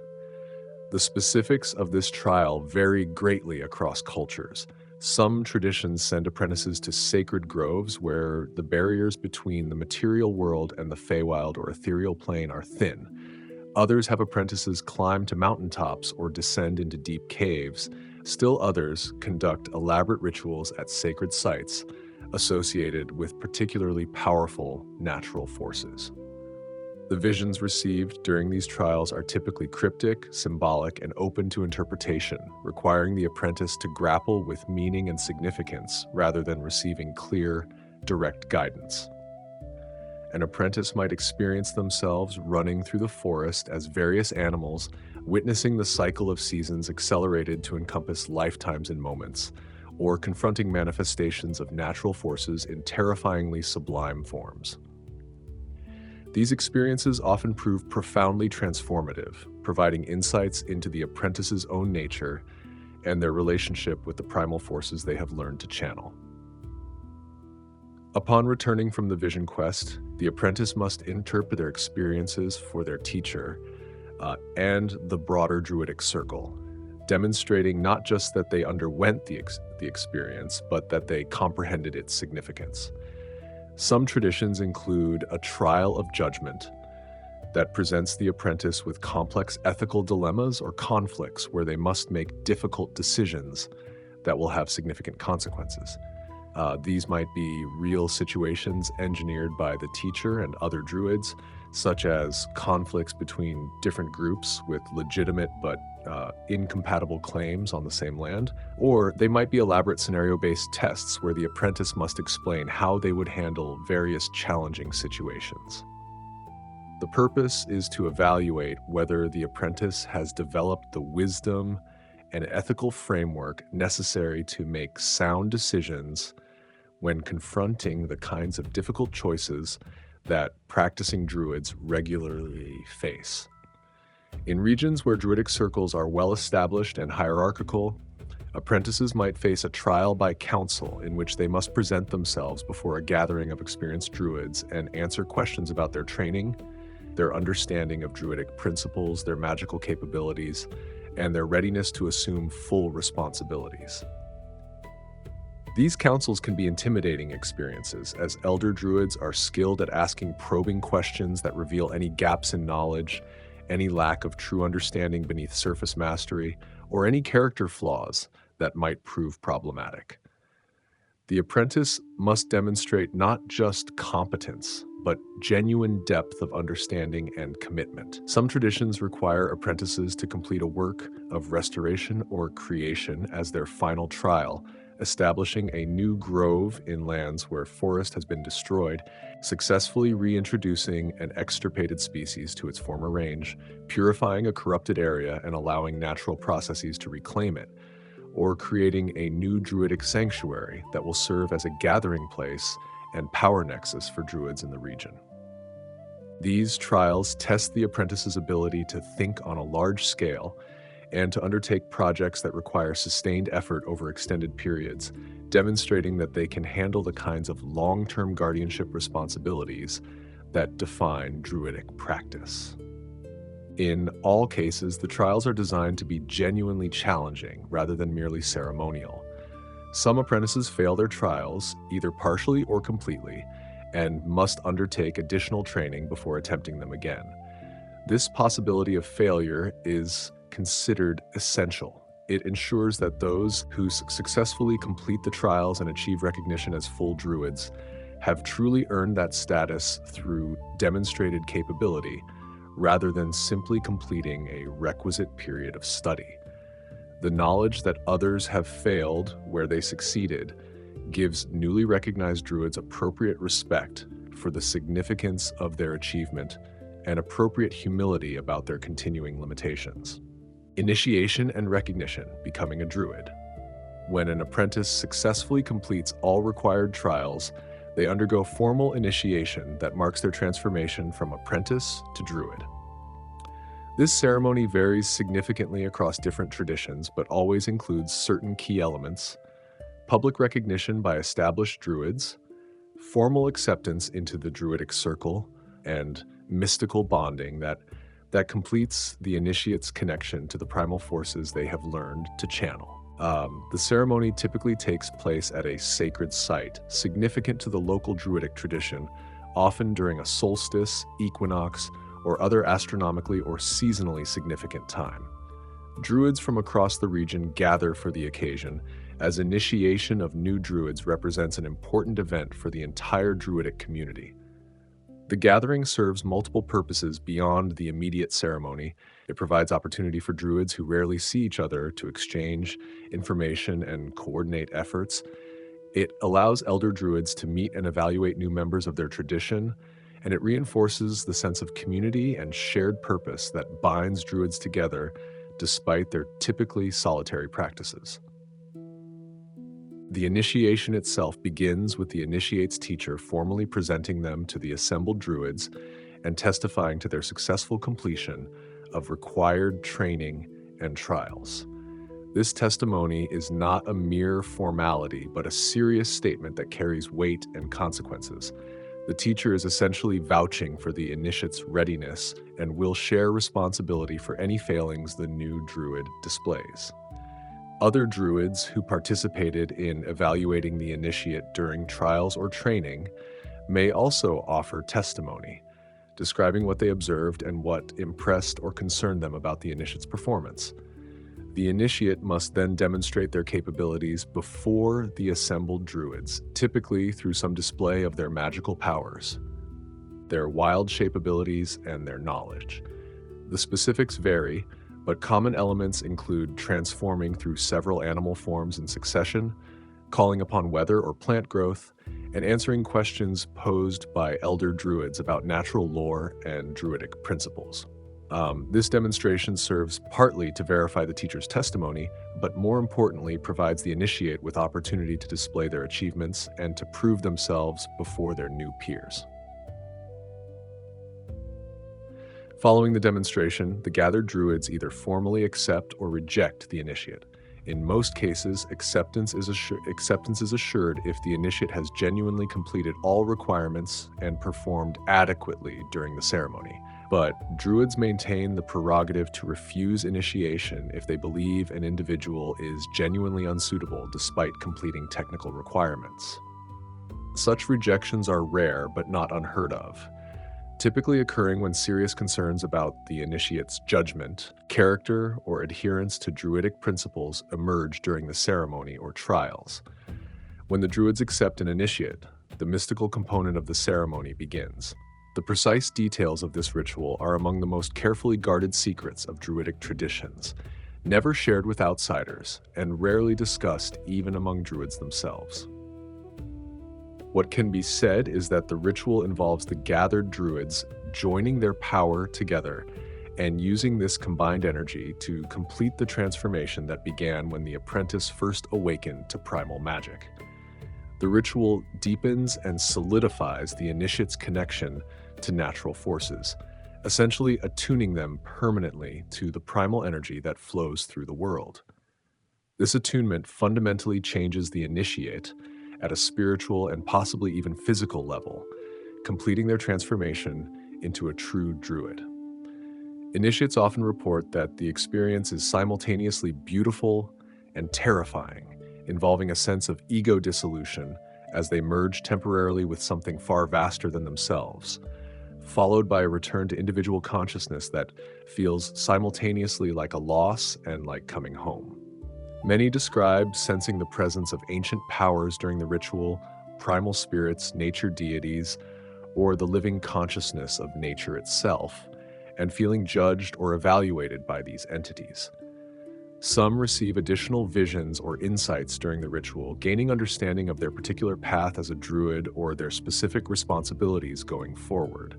Speaker 1: The specifics of this trial vary greatly across cultures. Some traditions send apprentices to sacred groves where the barriers between the material world and the Feywild or ethereal plane are thin. Others have apprentices climb to mountaintops or descend into deep caves. Still others conduct elaborate rituals at sacred sites associated with particularly powerful natural forces. The visions received during these trials are typically cryptic, symbolic, and open to interpretation, requiring the apprentice to grapple with meaning and significance rather than receiving clear, direct guidance. An apprentice might experience themselves running through the forest as various animals, witnessing the cycle of seasons accelerated to encompass lifetimes and moments, or confronting manifestations of natural forces in terrifyingly sublime forms. These experiences often prove profoundly transformative, providing insights into the apprentice's own nature and their relationship with the primal forces they have learned to channel. Upon returning from the vision quest, the apprentice must interpret their experiences for their teacher and the broader Druidic circle, demonstrating not just that they underwent the experience, but that they comprehended its significance. Some traditions include a trial of judgment that presents the apprentice with complex ethical dilemmas or conflicts where they must make difficult decisions that will have significant consequences. These might be real situations engineered by the teacher and other druids, such as conflicts between different groups with legitimate but incompatible claims on the same land. Or they might be elaborate scenario-based tests where the apprentice must explain how they would handle various challenging situations. The purpose is to evaluate whether the apprentice has developed the wisdom and ethical framework necessary to make sound decisions when confronting the kinds of difficult choices that practicing druids regularly face. In regions where druidic circles are well established and hierarchical, apprentices might face a trial by council in which they must present themselves before a gathering of experienced druids and answer questions about their training, their understanding of druidic principles, their magical capabilities, and their readiness to assume full responsibilities. These councils can be intimidating experiences, as elder druids are skilled at asking probing questions that reveal any gaps in knowledge, any lack of true understanding beneath surface mastery, or any character flaws that might prove problematic. The apprentice must demonstrate not just competence, but genuine depth of understanding and commitment. Some traditions require apprentices to complete a work of restoration or creation as their final trial, establishing a new grove in lands where forest has been destroyed, successfully reintroducing an extirpated species to its former range, purifying a corrupted area and allowing natural processes to reclaim it, or creating a new druidic sanctuary that will serve as a gathering place and power nexus for druids in the region. These trials test the apprentice's ability to think on a large scale and to undertake projects that require sustained effort over extended periods, demonstrating that they can handle the kinds of long-term guardianship responsibilities that define druidic practice. In all cases, the trials are designed to be genuinely challenging rather than merely ceremonial. Some apprentices fail their trials, either partially or completely, and must undertake additional training before attempting them again. This possibility of failure is considered essential. It ensures that those who successfully complete the trials and achieve recognition as full druids have truly earned that status through demonstrated capability, rather than simply completing a requisite period of study. The knowledge that others have failed where they succeeded gives newly recognized druids appropriate respect for the significance of their achievement and appropriate humility about their continuing limitations. Initiation and recognition, becoming a druid. When an apprentice successfully completes all required trials, they undergo formal initiation that marks their transformation from apprentice to druid. This ceremony varies significantly across different traditions, but always includes certain key elements: public recognition by established druids, formal acceptance into the druidic circle, and mystical bonding that completes the initiate's connection to the primal forces they have learned to channel. The ceremony typically takes place at a sacred site, significant to the local druidic tradition, often during a solstice, equinox, or other astronomically or seasonally significant time. Druids from across the region gather for the occasion, as initiation of new druids represents an important event for the entire druidic community. The gathering serves multiple purposes beyond the immediate ceremony. It provides opportunity for druids who rarely see each other to exchange information and coordinate efforts. It allows elder druids to meet and evaluate new members of their tradition, and it reinforces the sense of community and shared purpose that binds druids together despite their typically solitary practices. The initiation itself begins with the initiate's teacher formally presenting them to the assembled druids and testifying to their successful completion of required training and trials. This testimony is not a mere formality, but a serious statement that carries weight and consequences. The teacher is essentially vouching for the initiate's readiness and will share responsibility for any failings the new druid displays. Other druids who participated in evaluating the initiate during trials or training may also offer testimony, describing what they observed and what impressed or concerned them about the initiate's performance. The initiate must then demonstrate their capabilities before the assembled druids, typically through some display of their magical powers, their wild shape abilities, and their knowledge. The specifics vary, but common elements include transforming through several animal forms in succession, calling upon weather or plant growth, and answering questions posed by elder druids about natural lore and druidic principles. This demonstration serves partly to verify the teacher's testimony, but more importantly provides the initiate with opportunity to display their achievements and to prove themselves before their new peers. Following the demonstration, the gathered druids either formally accept or reject the initiate. In most cases, acceptance is assured if the initiate has genuinely completed all requirements and performed adequately during the ceremony. But druids maintain the prerogative to refuse initiation if they believe an individual is genuinely unsuitable despite completing technical requirements. Such rejections are rare but not unheard of, typically occurring when serious concerns about the initiate's judgment, character, or adherence to druidic principles emerge during the ceremony or trials. When the druids accept an initiate, the mystical component of the ceremony begins. The precise details of this ritual are among the most carefully guarded secrets of druidic traditions, never shared with outsiders, and rarely discussed even among druids themselves. What can be said is that the ritual involves the gathered druids joining their power together and using this combined energy to complete the transformation that began when the apprentice first awakened to primal magic. The ritual deepens and solidifies the initiate's connection to natural forces, essentially attuning them permanently to the primal energy that flows through the world. This attunement fundamentally changes the initiate at a spiritual and possibly even physical level, completing their transformation into a true druid. Initiates often report that the experience is simultaneously beautiful and terrifying, involving a sense of ego dissolution as they merge temporarily with something far vaster than themselves, followed by a return to individual consciousness that feels simultaneously like a loss and like coming home. Many describe sensing the presence of ancient powers during the ritual, primal spirits, nature deities, or the living consciousness of nature itself, and feeling judged or evaluated by these entities. Some receive additional visions or insights during the ritual, gaining understanding of their particular path as a druid or their specific responsibilities going forward.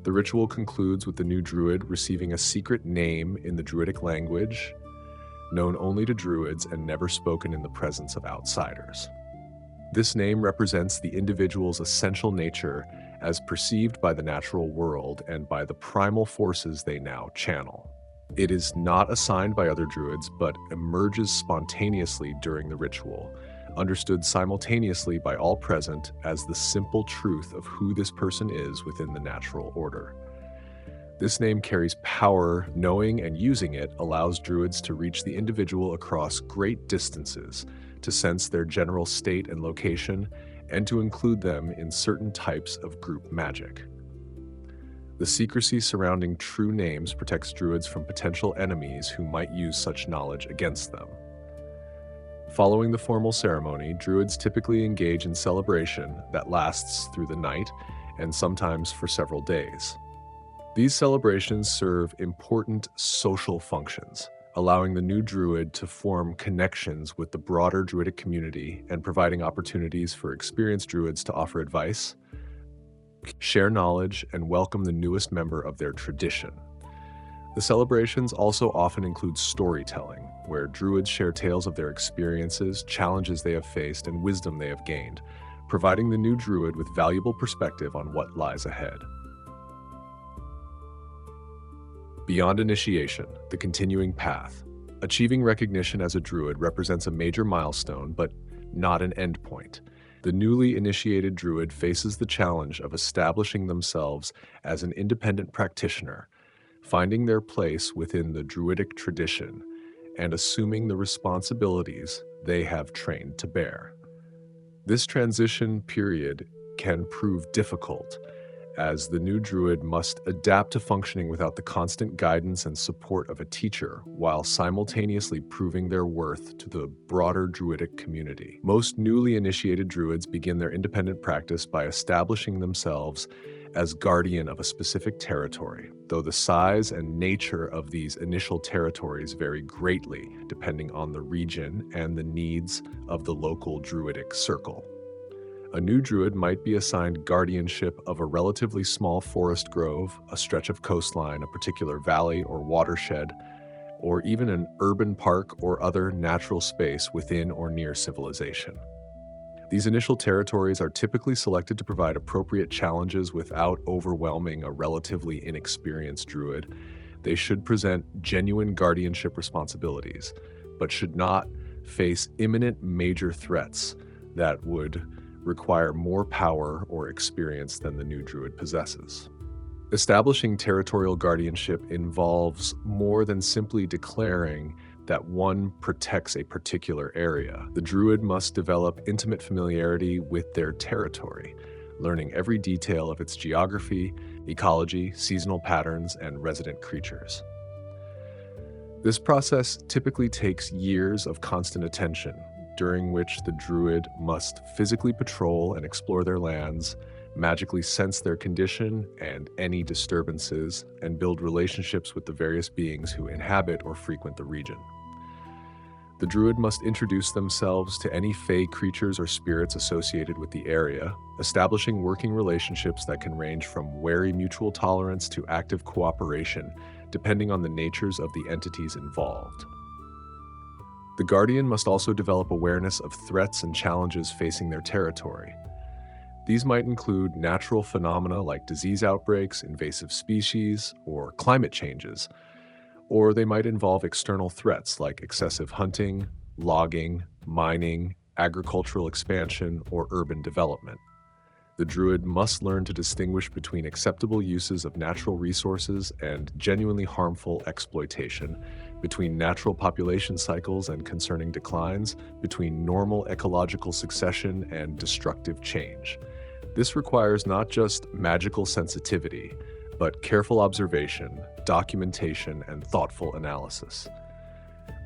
Speaker 1: The ritual concludes with the new druid receiving a secret name in the druidic language, known only to druids and never spoken in the presence of outsiders. This name represents the individual's essential nature as perceived by the natural world and by the primal forces they now channel. It is not assigned by other druids, but emerges spontaneously during the ritual, understood simultaneously by all present as the simple truth of who this person is within the natural order. This name carries power. Knowing and using it allows druids to reach the individual across great distances, to sense their general state and location, and to include them in certain types of group magic. The secrecy surrounding true names protects druids from potential enemies who might use such knowledge against them. Following the formal ceremony, druids typically engage in celebration that lasts through the night and sometimes for several days. These celebrations serve important social functions, allowing the new druid to form connections with the broader druidic community and providing opportunities for experienced druids to offer advice, share knowledge, and welcome the newest member of their tradition. The celebrations also often include storytelling, where druids share tales of their experiences, challenges they have faced, and wisdom they have gained, providing the new druid with valuable perspective on what lies ahead. Beyond initiation, the continuing path. Achieving recognition as a druid represents a major milestone, but not an endpoint. The newly initiated druid faces the challenge of establishing themselves as an independent practitioner, finding their place within the druidic tradition, and assuming the responsibilities they have trained to bear. This transition period can prove difficult, as the new druid must adapt to functioning without the constant guidance and support of a teacher, while simultaneously proving their worth to the broader druidic community. Most newly initiated druids begin their independent practice by establishing themselves as guardian of a specific territory, though the size and nature of these initial territories vary greatly depending on the region and the needs of the local druidic circle. A new druid might be assigned guardianship of a relatively small forest grove, a stretch of coastline, a particular valley or watershed, or even an urban park or other natural space within or near civilization. These initial territories are typically selected to provide appropriate challenges without overwhelming a relatively inexperienced druid. They should present genuine guardianship responsibilities, but should not face imminent major threats that would require more power or experience than the new druid possesses. Establishing territorial guardianship involves more than simply declaring that one protects a particular area. The druid must develop intimate familiarity with their territory, learning every detail of its geography, ecology, seasonal patterns, and resident creatures. This process typically takes years of constant attention, during which the druid must physically patrol and explore their lands, magically sense their condition and any disturbances, and build relationships with the various beings who inhabit or frequent the region. The druid must introduce themselves to any fey creatures or spirits associated with the area, establishing working relationships that can range from wary mutual tolerance to active cooperation, depending on the natures of the entities involved. The guardian must also develop awareness of threats and challenges facing their territory. These might include natural phenomena like disease outbreaks, invasive species, or climate changes, or they might involve external threats like excessive hunting, logging, mining, agricultural expansion, or urban development. The druid must learn to distinguish between acceptable uses of natural resources and genuinely harmful exploitation, between natural population cycles and concerning declines, between normal ecological succession and destructive change. This requires not just magical sensitivity, but careful observation, documentation, and thoughtful analysis.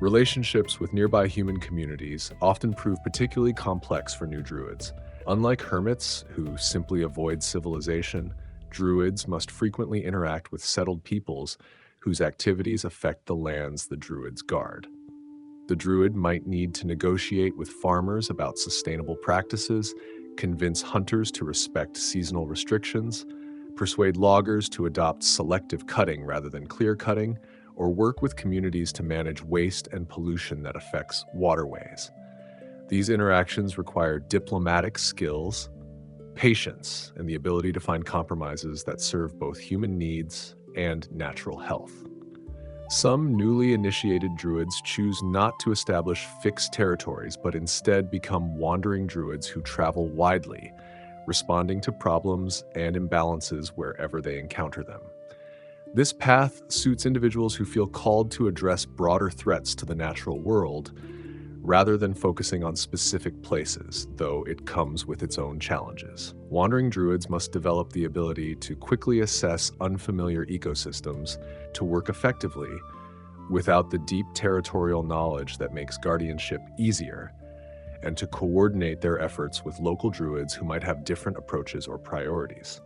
Speaker 1: Relationships with nearby human communities often prove particularly complex for new druids. Unlike hermits, who simply avoid civilization, druids must frequently interact with settled peoples whose activities affect the lands the druids guard. The druid might need to negotiate with farmers about sustainable practices, convince hunters to respect seasonal restrictions, persuade loggers to adopt selective cutting rather than clear cutting, or work with communities to manage waste and pollution that affects waterways. These interactions require diplomatic skills, patience, and the ability to find compromises that serve both human needs and natural health. Some newly initiated druids choose not to establish fixed territories, but instead become wandering druids who travel widely, responding to problems and imbalances wherever they encounter them. This path suits individuals who feel called to address broader threats to the natural world, rather than focusing on specific places, though it comes with its own challenges. Wandering druids must develop the ability to quickly assess unfamiliar ecosystems, to work effectively without the deep territorial knowledge that makes guardianship easier, and to coordinate their efforts with local druids who might have different approaches or priorities.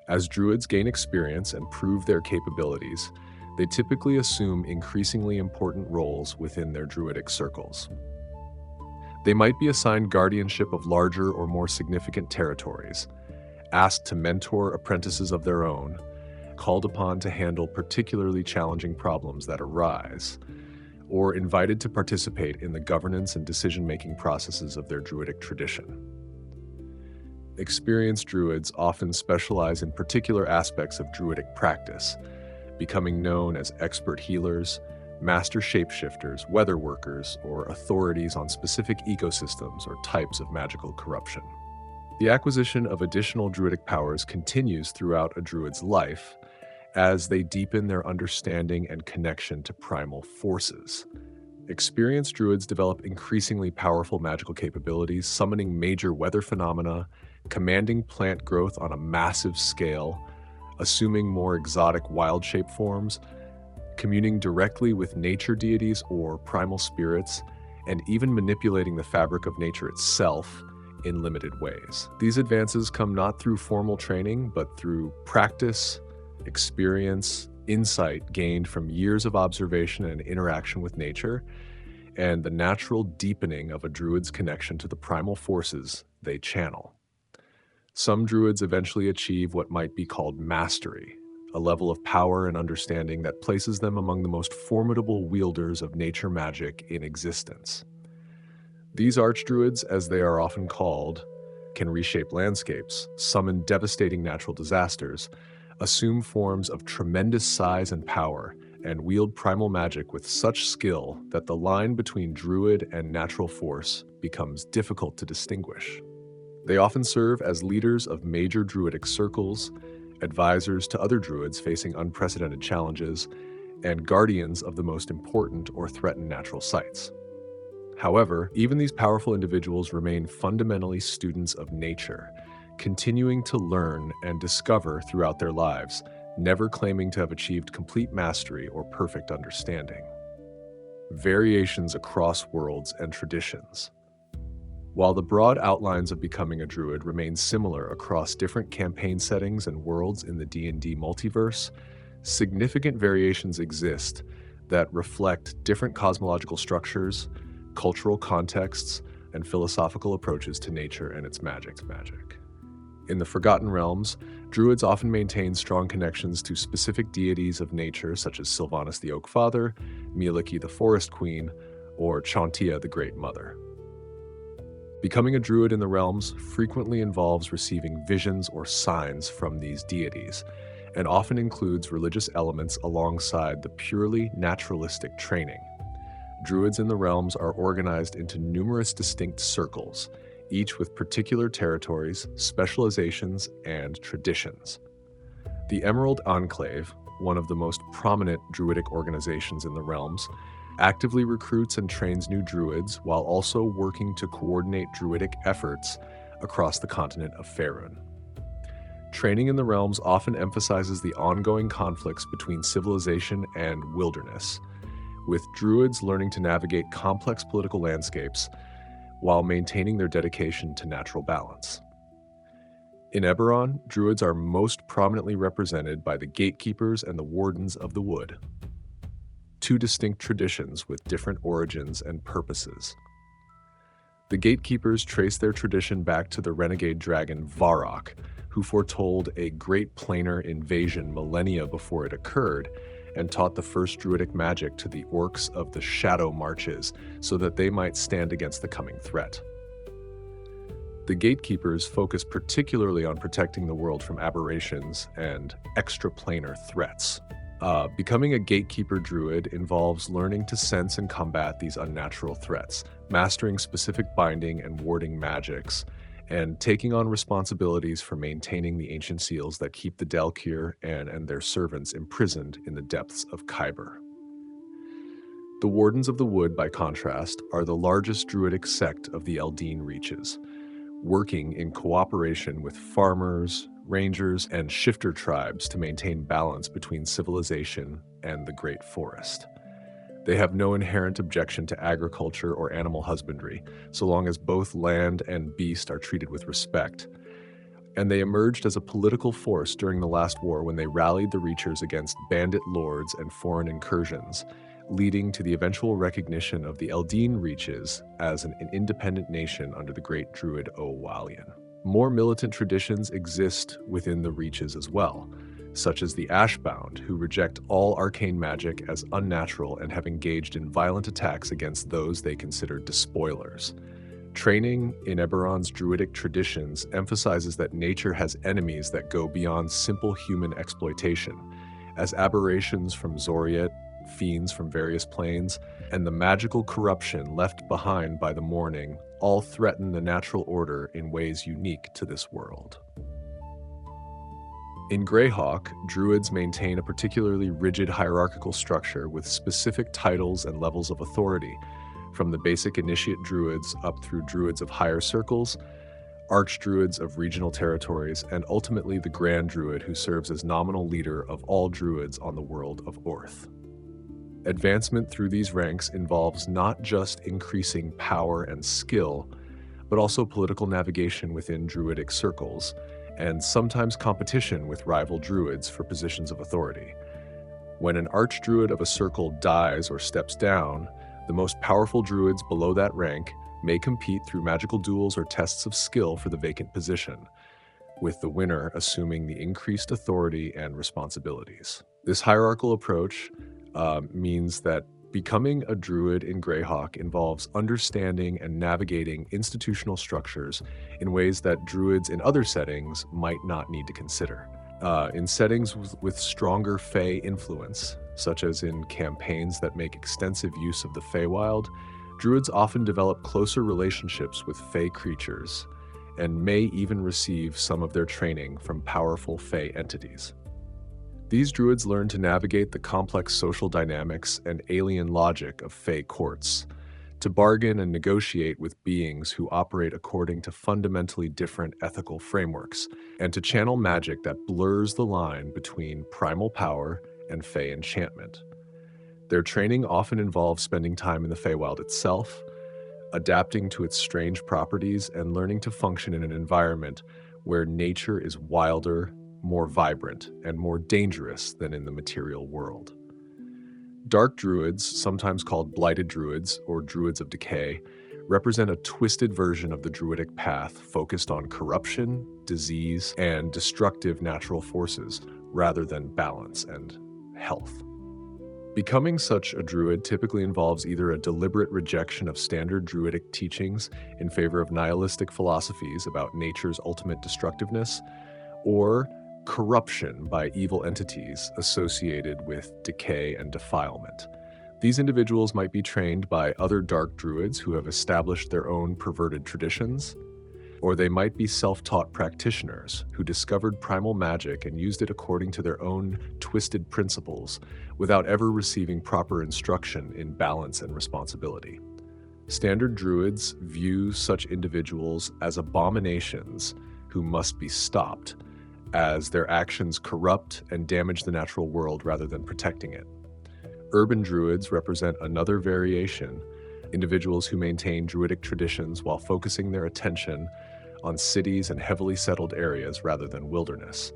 Speaker 1: As druids gain experience and prove their capabilities, they typically assume increasingly important roles within their druidic circles. They might be assigned guardianship of larger or more significant territories, asked to mentor apprentices of their own, called upon to handle particularly challenging problems that arise, or invited to participate in the governance and decision-making processes of their druidic tradition. Experienced druids often specialize in particular aspects of druidic practice, becoming known as expert healers, master shapeshifters, weather workers, or authorities on specific ecosystems or types of magical corruption. The acquisition of additional druidic powers continues throughout a druid's life as they deepen their understanding and connection to primal forces. Experienced druids develop increasingly powerful magical capabilities, summoning major weather phenomena, commanding plant growth on a massive scale, assuming more exotic wild shape forms, communing directly with nature deities or primal spirits, and even manipulating the fabric of nature itself in limited ways. These advances come not through formal training, but through practice, experience, insight gained from years of observation and interaction with nature, and the natural deepening of a druid's connection to the primal forces they channel. Some druids eventually achieve what might be called mastery, a level of power and understanding that places them among the most formidable wielders of nature magic in existence. These archdruids, as they are often called, can reshape landscapes, summon devastating natural disasters, assume forms of tremendous size and power, and wield primal magic with such skill that the line between druid and natural force becomes difficult to distinguish. They often serve as leaders of major druidic circles, advisors to other druids facing unprecedented challenges, and guardians of the most important or threatened natural sites. However, even these powerful individuals remain fundamentally students of nature, continuing to learn and discover throughout their lives, never claiming to have achieved complete mastery or perfect understanding. Variations across worlds and traditions. While the broad outlines of becoming a druid remain similar across different campaign settings and worlds in the D&D multiverse, significant variations exist that reflect different cosmological structures, cultural contexts, and philosophical approaches to nature and its magic. In the Forgotten Realms, druids often maintain strong connections to specific deities of nature such as Sylvanas the Oak Father, Mieliki the Forest Queen, or Chauntea the Great Mother. Becoming a druid in the realms frequently involves receiving visions or signs from these deities, and often includes religious elements alongside the purely naturalistic training. Druids in the realms are organized into numerous distinct circles, each with particular territories, specializations, and traditions. The Emerald Enclave, one of the most prominent druidic organizations in the realms, actively recruits and trains new druids while also working to coordinate druidic efforts across the continent of Faerun. Training in the realms often emphasizes the ongoing conflicts between civilization and wilderness, with druids learning to navigate complex political landscapes while maintaining their dedication to natural balance. In Eberron, druids are most prominently represented by the gatekeepers and the wardens of the wood, two distinct traditions with different origins and purposes. The gatekeepers trace their tradition back to the renegade dragon Varrock, who foretold a great planar invasion millennia before it occurred, and taught the first druidic magic to the orcs of the Shadow Marches so that they might stand against the coming threat. The gatekeepers focus particularly on protecting the world from aberrations and extraplanar threats. Becoming a gatekeeper druid involves learning to sense and combat these unnatural threats, mastering specific binding and warding magics, and taking on responsibilities for maintaining the ancient seals that keep the Dalkir and their servants imprisoned in the depths of Khyber. The Wardens of the Wood, by contrast, are the largest druidic sect of the Eldeen Reaches, working in cooperation with farmers, rangers, and shifter tribes to maintain balance between civilization and the Great Forest. They have no inherent objection to agriculture or animal husbandry, so long as both land and beast are treated with respect. And they emerged as a political force during the last war when they rallied the Reachers against bandit lords and foreign incursions, leading to the eventual recognition of the Eldeen Reaches as an independent nation under the great druid Owalian. More militant traditions exist within the Reaches as well, such as the Ashbound, who reject all arcane magic as unnatural and have engaged in violent attacks against those they consider despoilers. Training in Eberron's druidic traditions emphasizes that nature has enemies that go beyond simple human exploitation, as aberrations from Zoriet, fiends from various planes, and the magical corruption left behind by the Morning all threaten the natural order in ways unique to this world. In Greyhawk, druids maintain a particularly rigid hierarchical structure with specific titles and levels of authority, from the basic initiate druids up through druids of higher circles, archdruids of regional territories, and ultimately the Grand Druid who serves as nominal leader of all druids on the world of Orth. Advancement through these ranks involves not just increasing power and skill, but also political navigation within druidic circles, and sometimes competition with rival druids for positions of authority. When an archdruid of a circle dies or steps down, the most powerful druids below that rank may compete through magical duels or tests of skill for the vacant position, with the winner assuming the increased authority and responsibilities. This hierarchical approach means that becoming a druid in Greyhawk involves understanding and navigating institutional structures in ways that druids in other settings might not need to consider. In settings with stronger Fey influence, such as in campaigns that make extensive use of the Feywild, druids often develop closer relationships with Fey creatures and may even receive some of their training from powerful Fey entities. These druids learn to navigate the complex social dynamics and alien logic of Fey courts, to bargain and negotiate with beings who operate according to fundamentally different ethical frameworks, and to channel magic that blurs the line between primal power and Fey enchantment. Their training often involves spending time in the Feywild itself, adapting to its strange properties, and learning to function in an environment where nature is wilder, more vibrant, and more dangerous than in the material world. Dark druids, sometimes called blighted druids or druids of decay, represent a twisted version of the druidic path focused on corruption, disease, and destructive natural forces rather than balance and health. Becoming such a druid typically involves either a deliberate rejection of standard druidic teachings in favor of nihilistic philosophies about nature's ultimate destructiveness, or corruption by evil entities associated with decay and defilement. These individuals might be trained by other dark druids who have established their own perverted traditions, or they might be self-taught practitioners who discovered primal magic and used it according to their own twisted principles without ever receiving proper instruction in balance and responsibility. Standard druids view such individuals as abominations who must be stopped, as their actions corrupt and damage the natural world rather than protecting it. Urban druids represent another variation, individuals who maintain druidic traditions while focusing their attention on cities and heavily settled areas rather than wilderness.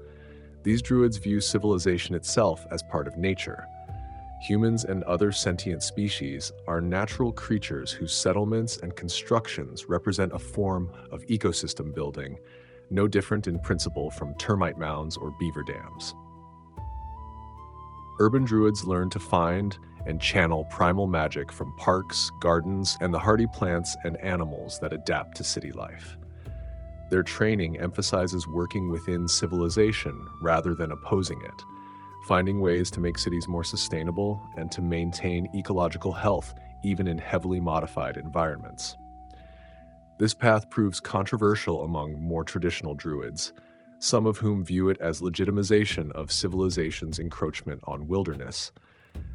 Speaker 1: These druids view civilization itself as part of nature. Humans and other sentient species are natural creatures whose settlements and constructions represent a form of ecosystem building, no different in principle from termite mounds or beaver dams. Urban druids learn to find and channel primal magic from parks, gardens, and the hardy plants and animals that adapt to city life. Their training emphasizes working within civilization rather than opposing it, finding ways to make cities more sustainable and to maintain ecological health even in heavily modified environments. This path proves controversial among more traditional druids, some of whom view it as legitimization of civilization's encroachment on wilderness,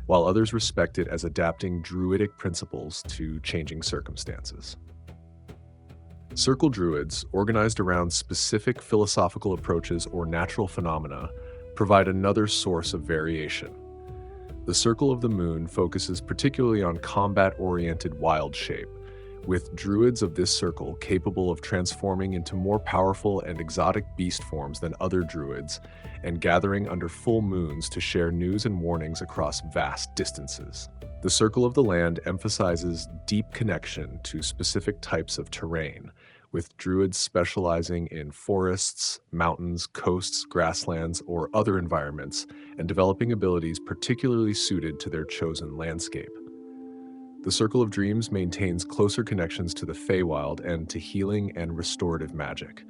Speaker 1: while others respect it as adapting druidic principles to changing circumstances. Circle druids, organized around specific philosophical approaches or natural phenomena, provide another source of variation. The Circle of the Moon focuses particularly on combat-oriented wild shape, with druids of this circle capable of transforming into more powerful and exotic beast forms than other druids, and gathering under full moons to share news and warnings across vast distances. The Circle of the Land emphasizes deep connection to specific types of terrain, with druids specializing in forests, mountains, coasts, grasslands, or other environments, and developing abilities particularly suited to their chosen landscape. The Circle of Dreams maintains closer connections to the Feywild and to healing and restorative magic.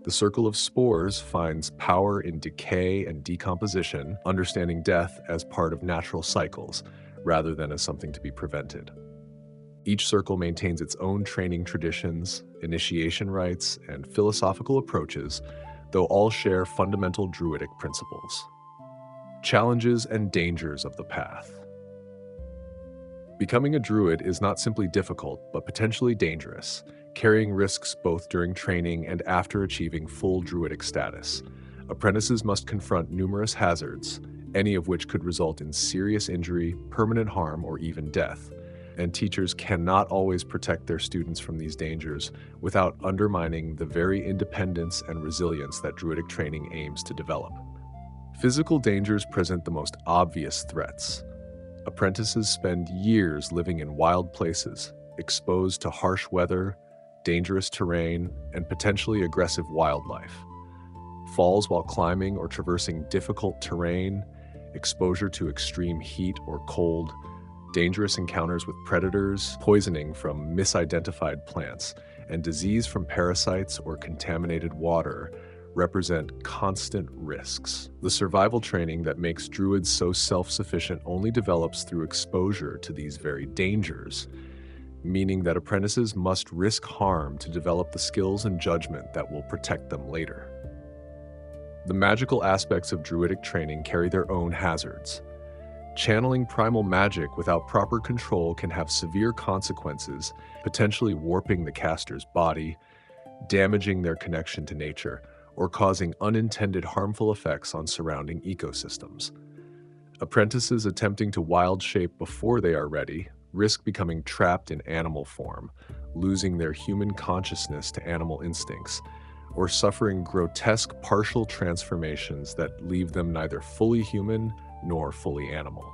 Speaker 1: The Circle of Spores finds power in decay and decomposition, understanding death as part of natural cycles, rather than as something to be prevented. Each circle maintains its own training traditions, initiation rites, and philosophical approaches, though all share fundamental druidic principles. Challenges and dangers of the path. Becoming a druid is not simply difficult, but potentially dangerous, carrying risks both during training and after achieving full druidic status. Apprentices must confront numerous hazards, any of which could result in serious injury, permanent harm, or even death. And teachers cannot always protect their students from these dangers without undermining the very independence and resilience that druidic training aims to develop. Physical dangers present the most obvious threats. Apprentices spend years living in wild places, exposed to harsh weather, dangerous terrain, and potentially aggressive wildlife. Falls while climbing or traversing difficult terrain, exposure to extreme heat or cold, dangerous encounters with predators, poisoning from misidentified plants, and disease from parasites or contaminated water represent constant risks. The survival training that makes druids so self-sufficient only develops through exposure to these very dangers, meaning that apprentices must risk harm to develop the skills and judgment that will protect them later. The magical aspects of druidic training carry their own hazards. Channeling primal magic without proper control can have severe consequences, potentially warping the caster's body, damaging their connection to nature, or causing unintended harmful effects on surrounding ecosystems. Apprentices attempting to wild shape before they are ready risk becoming trapped in animal form, losing their human consciousness to animal instincts, or suffering grotesque partial transformations that leave them neither fully human nor fully animal.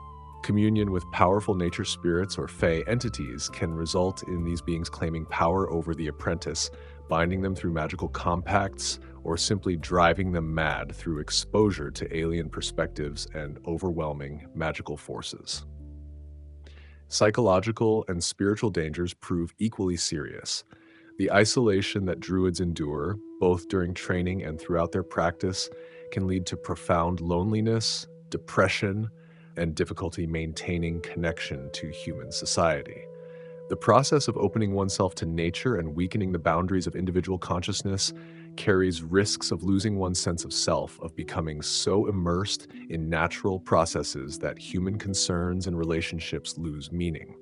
Speaker 1: Communion with powerful nature spirits or fey entities can result in these beings claiming power over the apprentice, binding them through magical compacts, or simply driving them mad through exposure to alien perspectives and overwhelming magical forces. Psychological and spiritual dangers prove equally serious. The isolation that druids endure, both during training and throughout their practice, can lead to profound loneliness, depression, and difficulty maintaining connection to human society. The process of opening oneself to nature and weakening the boundaries of individual consciousness carries risks of losing one's sense of self, of becoming so immersed in natural processes that human concerns and relationships lose meaning.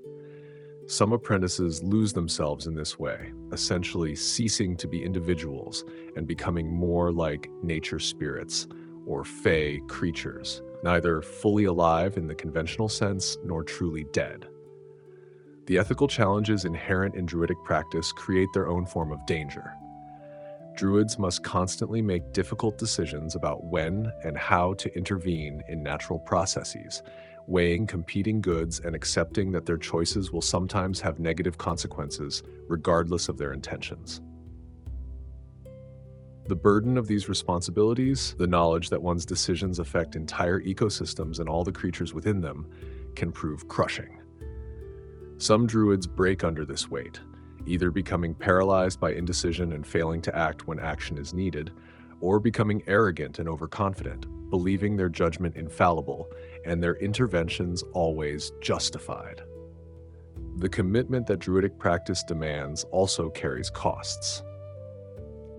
Speaker 1: Some apprentices lose themselves in this way, essentially ceasing to be individuals and becoming more like nature spirits or fey creatures, neither fully alive in the conventional sense nor truly dead. The ethical challenges inherent in druidic practice create their own form of danger. Druids must constantly make difficult decisions about when and how to intervene in natural processes, weighing competing goods and accepting that their choices will sometimes have negative consequences, regardless of their intentions. The burden of these responsibilities, the knowledge that one's decisions affect entire ecosystems and all the creatures within them, can prove crushing. Some druids break under this weight, either becoming paralyzed by indecision and failing to act when action is needed, or becoming arrogant and overconfident, believing their judgment infallible and their interventions always justified. The commitment that druidic practice demands also carries costs.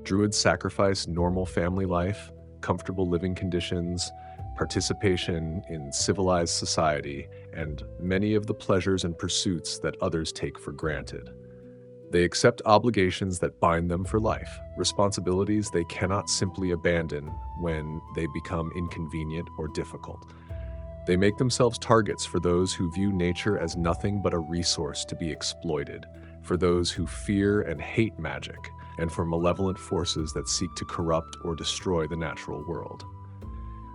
Speaker 1: Druids sacrifice normal family life, comfortable living conditions, participation in civilized society, and many of the pleasures and pursuits that others take for granted. They accept obligations that bind them for life, responsibilities they cannot simply abandon when they become inconvenient or difficult. They make themselves targets for those who view nature as nothing but a resource to be exploited, for those who fear and hate magic, and for malevolent forces that seek to corrupt or destroy the natural world.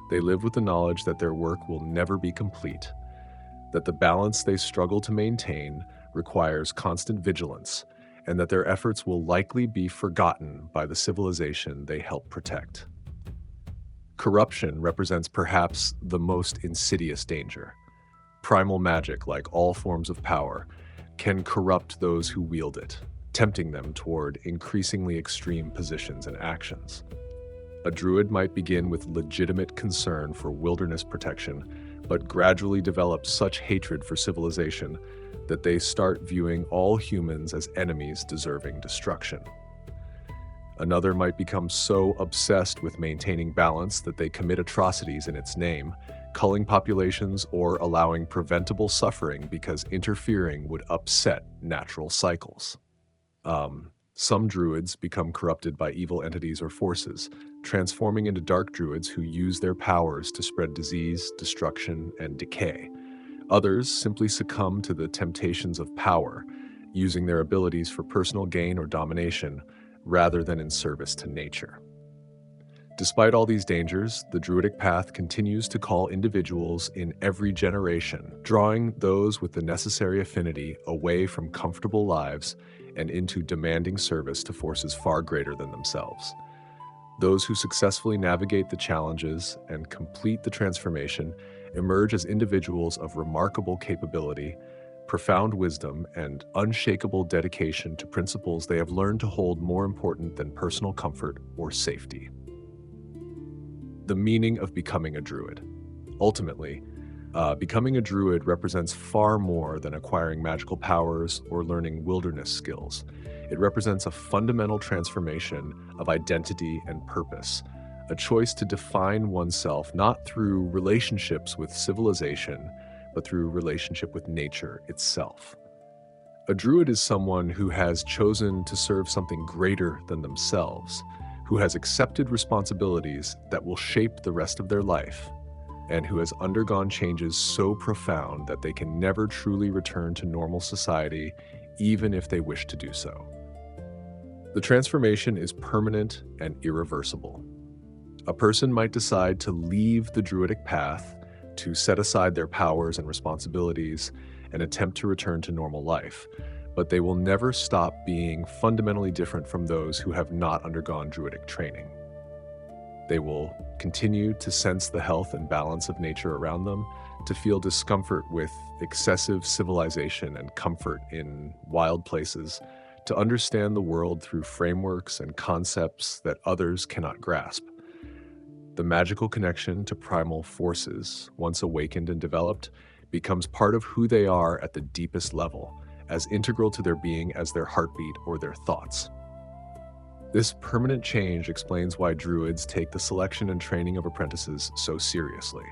Speaker 1: They live with the knowledge that their work will never be complete, that the balance they struggle to maintain requires constant vigilance, and that their efforts will likely be forgotten by the civilization they help protect. Corruption represents perhaps the most insidious danger. Primal magic, like all forms of power, can corrupt those who wield it, tempting them toward increasingly extreme positions and actions. A druid might begin with legitimate concern for wilderness protection, but gradually develop such hatred for civilization that they start viewing all humans as enemies deserving destruction. Another might become so obsessed with maintaining balance that they commit atrocities in its name, culling populations or allowing preventable suffering because interfering would upset natural cycles. Some druids become corrupted by evil entities or forces, transforming into dark druids who use their powers to spread disease, destruction, and decay. Others simply succumb to the temptations of power, using their abilities for personal gain or domination rather than in service to nature. Despite all these dangers, the Druidic path continues to call individuals in every generation, drawing those with the necessary affinity away from comfortable lives and into demanding service to forces far greater than themselves. Those who successfully navigate the challenges and complete the transformation emerge as individuals of remarkable capability, profound wisdom, and unshakable dedication to principles they have learned to hold more important than personal comfort or safety. The meaning of becoming a druid. Ultimately, becoming a druid represents far more than acquiring magical powers or learning wilderness skills. It represents a fundamental transformation of identity and purpose, a choice to define oneself not through relationships with civilization, but through relationship with nature itself. A druid is someone who has chosen to serve something greater than themselves, who has accepted responsibilities that will shape the rest of their life, and who has undergone changes so profound that they can never truly return to normal society, even if they wish to do so. The transformation is permanent and irreversible. A person might decide to leave the Druidic path, to set aside their powers and responsibilities, and attempt to return to normal life, but they will never stop being fundamentally different from those who have not undergone Druidic training. They will continue to sense the health and balance of nature around them, to feel discomfort with excessive civilization and comfort in wild places, to understand the world through frameworks and concepts that others cannot grasp. The magical connection to primal forces, once awakened and developed, becomes part of who they are at the deepest level, as integral to their being as their heartbeat or their thoughts. This permanent change explains why druids take the selection and training of apprentices so seriously.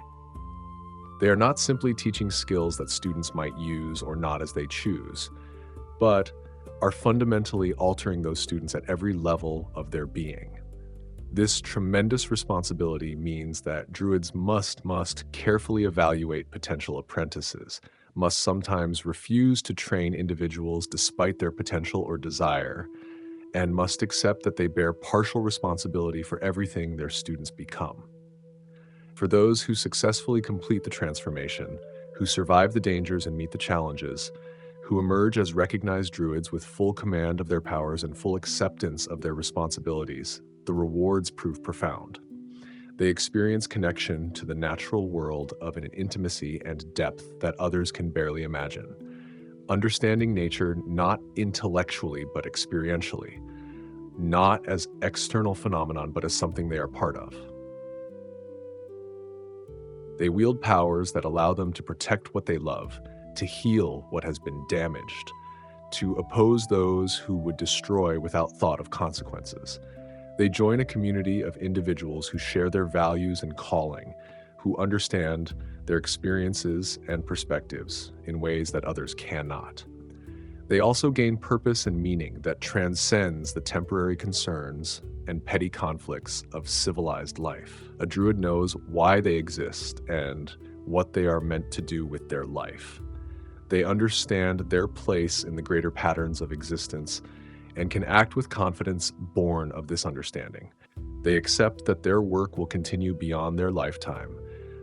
Speaker 1: They are not simply teaching skills that students might use or not as they choose, but are fundamentally altering those students at every level of their being. This tremendous responsibility means that druids must carefully evaluate potential apprentices, must sometimes refuse to train individuals despite their potential or desire, and must accept that they bear partial responsibility for everything their students become. For those who successfully complete the transformation, who survive the dangers and meet the challenges, who emerge as recognized druids with full command of their powers and full acceptance of their responsibilities, the rewards prove profound. They experience connection to the natural world of an intimacy and depth that others can barely imagine. Understanding nature not intellectually but experientially, not as external phenomenon but as something they are part of. They wield powers that allow them to protect what they love, to heal what has been damaged, to oppose those who would destroy without thought of consequences. They join a community of individuals who share their values and calling, who understand their experiences and perspectives in ways that others cannot. They also gain purpose and meaning that transcends the temporary concerns and petty conflicts of civilized life. A druid knows why they exist and what they are meant to do with their life. They understand their place in the greater patterns of existence and can act with confidence born of this understanding. They accept that their work will continue beyond their lifetime,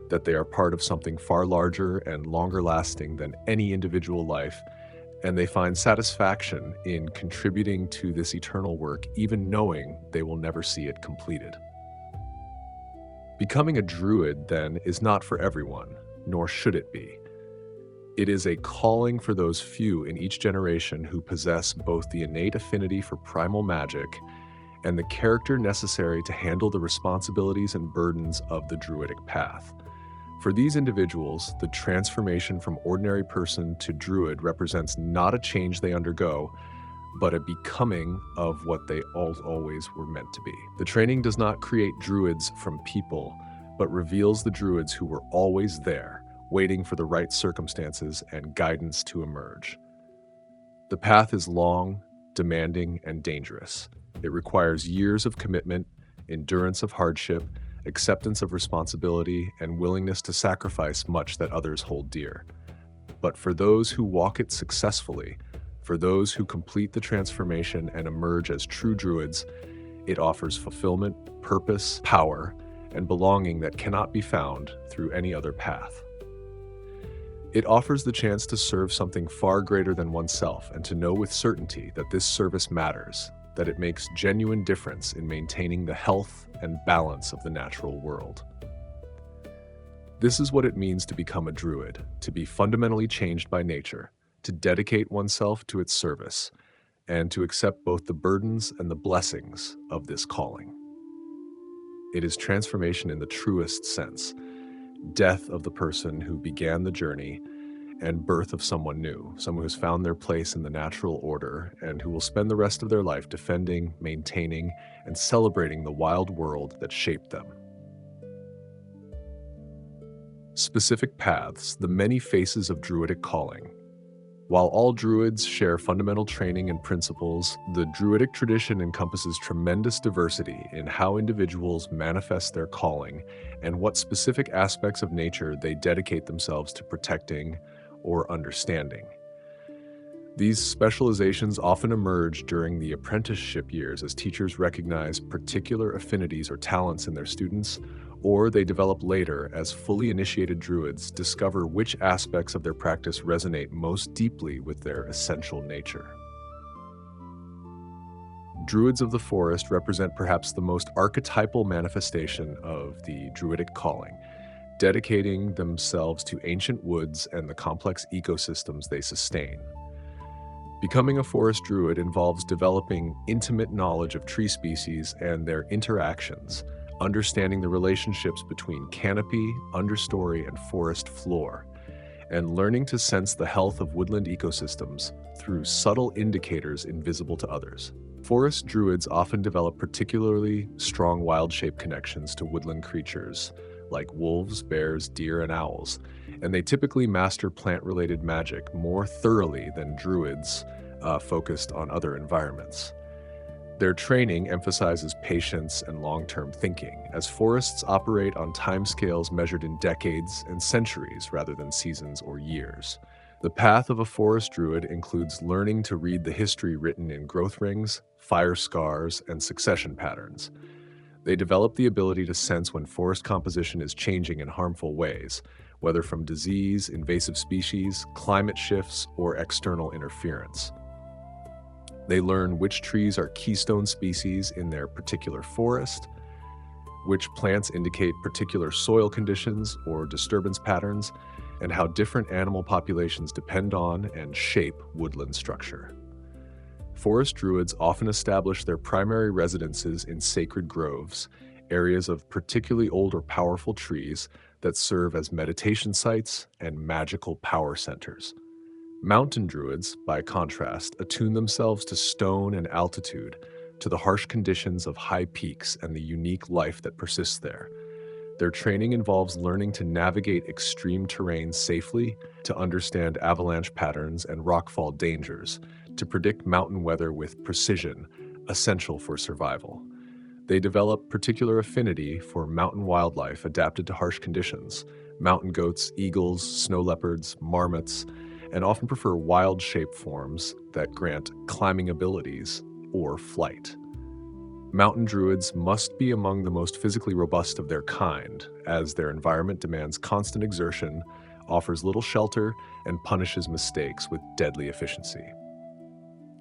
Speaker 1: that they are part of something far larger and longer lasting than any individual life, and they find satisfaction in contributing to this eternal work, even knowing they will never see it completed. Becoming a druid, then, is not for everyone, nor should it be. It is a calling for those few in each generation who possess both the innate affinity for primal magic and the character necessary to handle the responsibilities and burdens of the druidic path. For these individuals, the transformation from ordinary person to druid represents not a change they undergo, but a becoming of what they always were meant to be. The training does not create druids from people, but reveals the druids who were always there, waiting for the right circumstances and guidance to emerge. The path is long, demanding, and dangerous. It requires years of commitment, endurance of hardship, acceptance of responsibility, and willingness to sacrifice much that others hold dear. But for those who walk it successfully, for those who complete the transformation and emerge as true druids, it offers fulfillment, purpose, power, and belonging that cannot be found through any other path. It offers the chance to serve something far greater than oneself and to know with certainty that this service matters, that it makes genuine difference in maintaining the health and balance of the natural world. This is what it means to become a druid, to be fundamentally changed by nature, to dedicate oneself to its service, and to accept both the burdens and the blessings of this calling. It is transformation in the truest sense, death of the person who began the journey, and birth of someone new, someone who's found their place in the natural order and who will spend the rest of their life defending, maintaining, and celebrating the wild world that shaped them. Specific paths, the many faces of druidic calling. While all druids share fundamental training and principles, the druidic tradition encompasses tremendous diversity in how individuals manifest their calling and what specific aspects of nature they dedicate themselves to protecting or understanding. These specializations often emerge during the apprenticeship years as teachers recognize particular affinities or talents in their students, or they develop later as fully initiated druids discover which aspects of their practice resonate most deeply with their essential nature. Druids of the forest represent perhaps the most archetypal manifestation of the druidic calling, dedicating themselves to ancient woods and the complex ecosystems they sustain. Becoming a forest druid involves developing intimate knowledge of tree species and their interactions, understanding the relationships between canopy, understory, and forest floor, and learning to sense the health of woodland ecosystems through subtle indicators invisible to others. Forest druids often develop particularly strong wild-shape connections to woodland creatures like wolves, bears, deer, and owls, and they typically master plant-related magic more thoroughly than druids focused on other environments. Their training emphasizes patience and long-term thinking, as forests operate on timescales measured in decades and centuries rather than seasons or years. The path of a forest druid includes learning to read the history written in growth rings, fire scars, and succession patterns. They develop the ability to sense when forest composition is changing in harmful ways, whether from disease, invasive species, climate shifts, or external interference. They learn which trees are keystone species in their particular forest, which plants indicate particular soil conditions or disturbance patterns, and how different animal populations depend on and shape woodland structure. Forest druids often establish their primary residences in sacred groves, areas of particularly old or powerful trees that serve as meditation sites and magical power centers. Mountain druids, by contrast, attune themselves to stone and altitude, to the harsh conditions of high peaks and the unique life that persists there. Their training involves learning to navigate extreme terrain safely, to understand avalanche patterns and rockfall dangers, to predict mountain weather with precision, essential for survival. They develop particular affinity for mountain wildlife adapted to harsh conditions: mountain goats, eagles, snow leopards, marmots, and often prefer wild shape forms that grant climbing abilities or flight. Mountain druids must be among the most physically robust of their kind, as their environment demands constant exertion, offers little shelter, and punishes mistakes with deadly efficiency.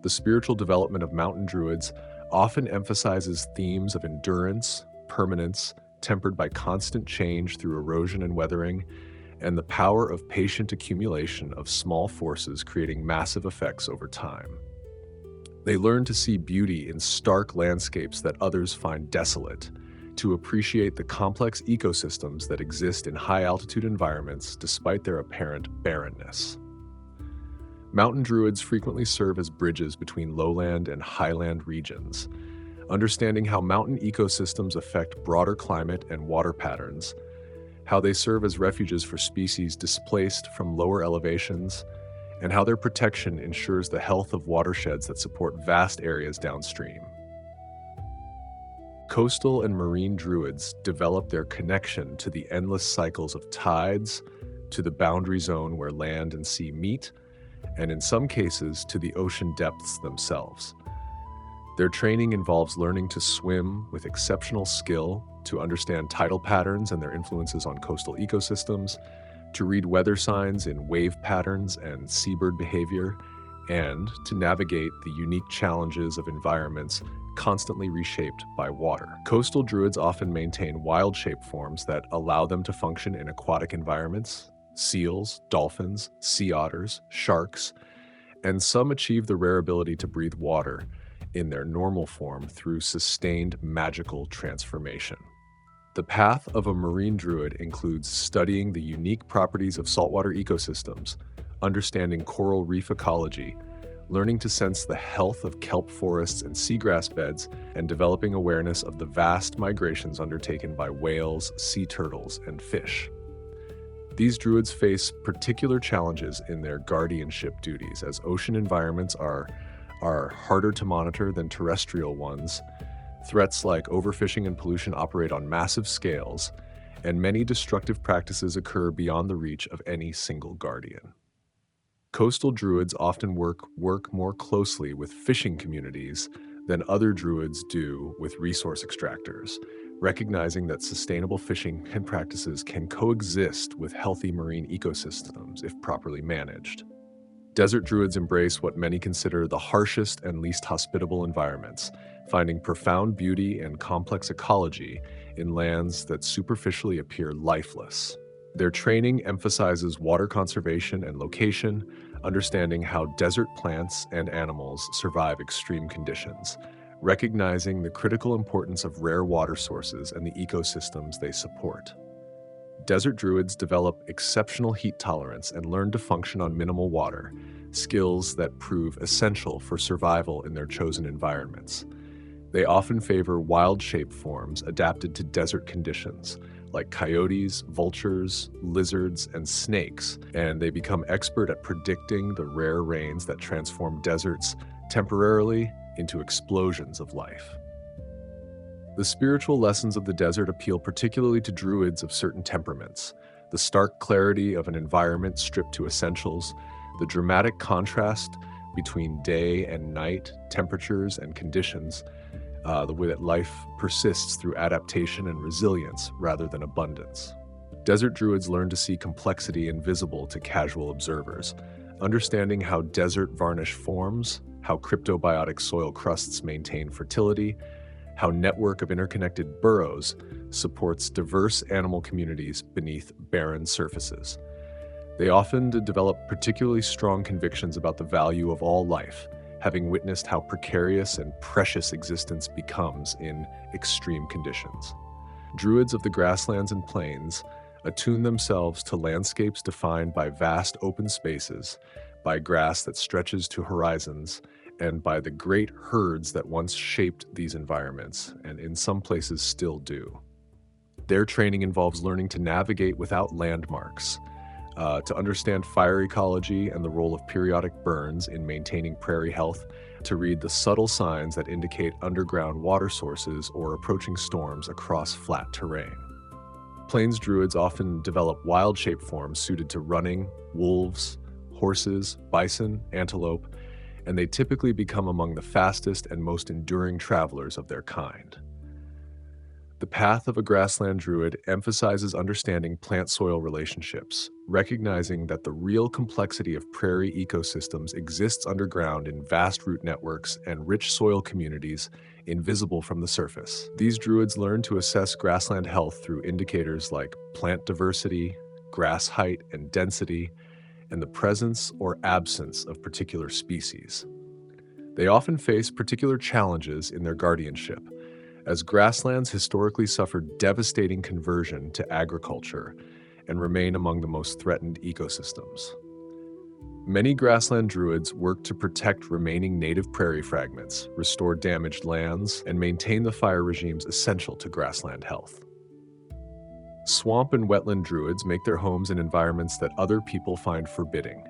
Speaker 1: The spiritual development of mountain druids often emphasizes themes of endurance, permanence, tempered by constant change through erosion and weathering, and the power of patient accumulation of small forces creating massive effects over time. They learn to see beauty in stark landscapes that others find desolate, to appreciate the complex ecosystems that exist in high-altitude environments despite their apparent barrenness. Mountain druids frequently serve as bridges between lowland and highland regions, understanding how mountain ecosystems affect broader climate and water patterns, how they serve as refuges for species displaced from lower elevations, and how their protection ensures the health of watersheds that support vast areas downstream. Coastal and marine druids develop their connection to the endless cycles of tides, to the boundary zone where land and sea meet, and in some cases to the ocean depths themselves. Their training involves learning to swim with exceptional skill, to understand tidal patterns and their influences on coastal ecosystems, to read weather signs in wave patterns and seabird behavior, and to navigate the unique challenges of environments constantly reshaped by water. Coastal druids often maintain wild shape forms that allow them to function in aquatic environments: seals, dolphins, sea otters, sharks, and some achieve the rare ability to breathe water in their normal form through sustained magical transformation. The path of a marine druid includes studying the unique properties of saltwater ecosystems, understanding coral reef ecology, learning to sense the health of kelp forests and seagrass beds, and developing awareness of the vast migrations undertaken by whales, sea turtles, and fish. These druids face particular challenges in their guardianship duties, as ocean environments are harder to monitor than terrestrial ones. Threats like overfishing and pollution operate on massive scales, and many destructive practices occur beyond the reach of any single guardian. Coastal druids often work more closely with fishing communities than other druids do with resource extractors, recognizing that sustainable fishing practices can coexist with healthy marine ecosystems if properly managed. Desert druids embrace what many consider the harshest and least hospitable environments, finding profound beauty and complex ecology in lands that superficially appear lifeless. Their training emphasizes water conservation and location, understanding how desert plants and animals survive extreme conditions, recognizing the critical importance of rare water sources and the ecosystems they support. Desert druids develop exceptional heat tolerance and learn to function on minimal water, skills that prove essential for survival in their chosen environments. They often favor wild shape forms adapted to desert conditions, like coyotes, vultures, lizards, and snakes, and they become expert at predicting the rare rains that transform deserts temporarily into explosions of life. The spiritual lessons of the desert appeal particularly to druids of certain temperaments. The stark clarity of an environment stripped to essentials, the dramatic contrast between day and night, temperatures and conditions, the way that life persists through adaptation and resilience rather than abundance. Desert druids learn to see complexity invisible to casual observers, understanding how desert varnish forms, how cryptobiotic soil crusts maintain fertility, how network of interconnected burrows supports diverse animal communities beneath barren surfaces. They often develop particularly strong convictions about the value of all life, having witnessed how precarious and precious existence becomes in extreme conditions. Druids of the grasslands and plains attune themselves to landscapes defined by vast open spaces, by grass that stretches to horizons, and by the great herds that once shaped these environments, and in some places still do. Their training involves learning to navigate without landmarks, to understand fire ecology and the role of periodic burns in maintaining prairie health, to read the subtle signs that indicate underground water sources or approaching storms across flat terrain. Plains druids often develop wild shape forms suited to running, wolves, horses, bison, antelope, and they typically become among the fastest and most enduring travelers of their kind. The path of a grassland druid emphasizes understanding plant-soil relationships, recognizing that the real complexity of prairie ecosystems exists underground in vast root networks and rich soil communities invisible from the surface. These druids learn to assess grassland health through indicators like plant diversity, grass height and density, and the presence or absence of particular species. They often face particular challenges in their guardianship, as grasslands historically suffered devastating conversion to agriculture and remain among the most threatened ecosystems. Many grassland druids work to protect remaining native prairie fragments, restore damaged lands, and maintain the fire regimes essential to grassland health. Swamp and wetland druids make their homes in environments that other people find forbidding,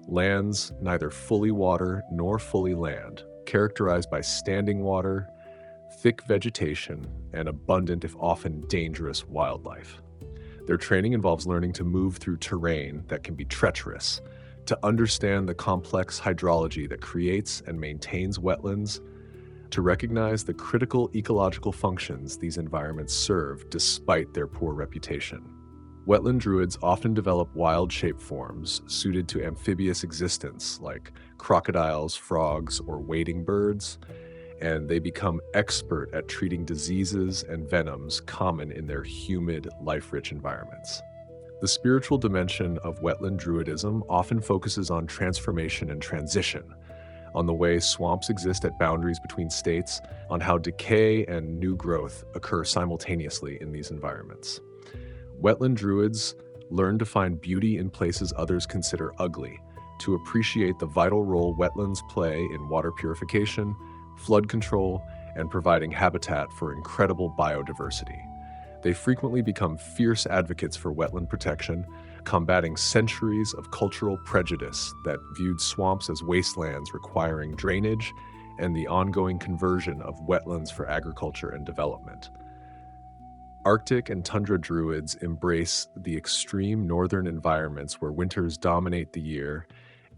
Speaker 1: lands neither fully water nor fully land, characterized by standing water, thick vegetation, and abundant, if often dangerous, wildlife. Their training involves learning to move through terrain that can be treacherous, to understand the complex hydrology that creates and maintains wetlands, to recognize the critical ecological functions these environments serve despite their poor reputation. Wetland druids often develop wild shape forms suited to amphibious existence, like crocodiles, frogs, or wading birds, and they become expert at treating diseases and venoms common in their humid, life-rich environments. The spiritual dimension of wetland druidism often focuses on transformation and transition, on the way swamps exist at boundaries between states, on how decay and new growth occur simultaneously in these environments. Wetland druids learn to find beauty in places others consider ugly, to appreciate the vital role wetlands play in water purification, flood control, and providing habitat for incredible biodiversity. They frequently become fierce advocates for wetland protection, combating centuries of cultural prejudice that viewed swamps as wastelands requiring drainage and the ongoing conversion of wetlands for agriculture and development. Arctic and tundra druids embrace the extreme northern environments where winters dominate the year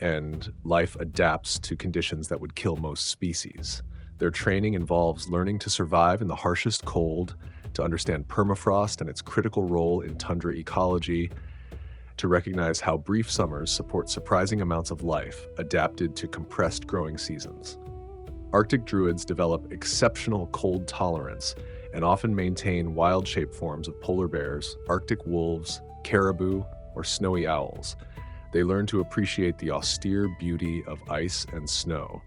Speaker 1: and life adapts to conditions that would kill most species. Their training involves learning to survive in the harshest cold, to understand permafrost and its critical role in tundra ecology, to recognize how brief summers support surprising amounts of life adapted to compressed growing seasons. Arctic druids develop exceptional cold tolerance and often maintain wild shape forms of polar bears, Arctic wolves, caribou, or snowy owls. They learn to appreciate the austere beauty of ice and snow,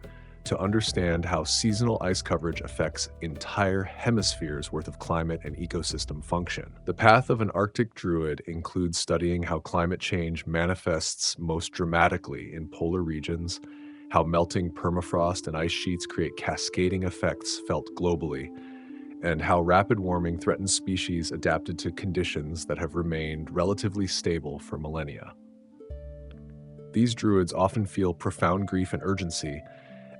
Speaker 1: to understand how seasonal ice coverage affects entire hemispheres worth of climate and ecosystem function. The path of an Arctic druid includes studying how climate change manifests most dramatically in polar regions, how melting permafrost and ice sheets create cascading effects felt globally, and how rapid warming threatens species adapted to conditions that have remained relatively stable for millennia. These druids often feel profound grief and urgency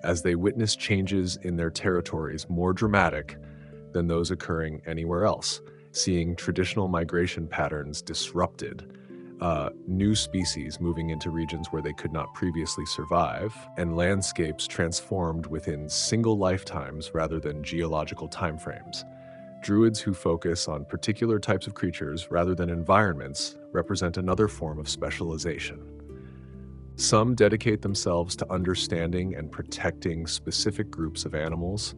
Speaker 1: as they witness changes in their territories more dramatic than those occurring anywhere else, seeing traditional migration patterns disrupted, new species moving into regions where they could not previously survive, and landscapes transformed within single lifetimes rather than geological timeframes. Druids who focus on particular types of creatures rather than environments represent another form of specialization. Some dedicate themselves to understanding and protecting specific groups of animals: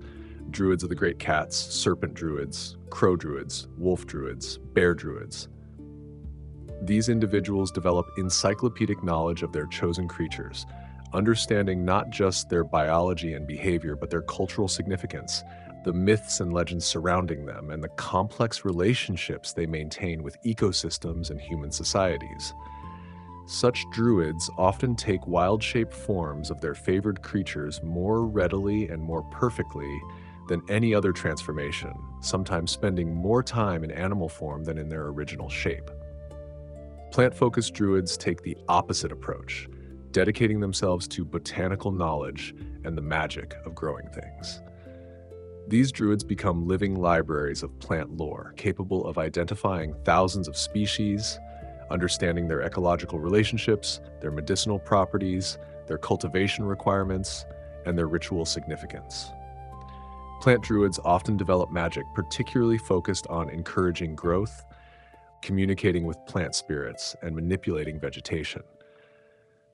Speaker 1: druids of the great cats, serpent druids, crow druids, wolf druids, bear druids. These individuals develop encyclopedic knowledge of their chosen creatures, understanding not just their biology and behavior, but their cultural significance, the myths and legends surrounding them, and the complex relationships they maintain with ecosystems and human societies. Such druids often take wild-shaped forms of their favored creatures more readily and more perfectly than any other transformation, sometimes spending more time in animal form than in their original shape. Plant-focused druids take the opposite approach, dedicating themselves to botanical knowledge and the magic of growing things. These druids become living libraries of plant lore, capable of identifying thousands of species, understanding their ecological relationships, their medicinal properties, their cultivation requirements, and their ritual significance. Plant druids often develop magic particularly focused on encouraging growth, communicating with plant spirits, and manipulating vegetation.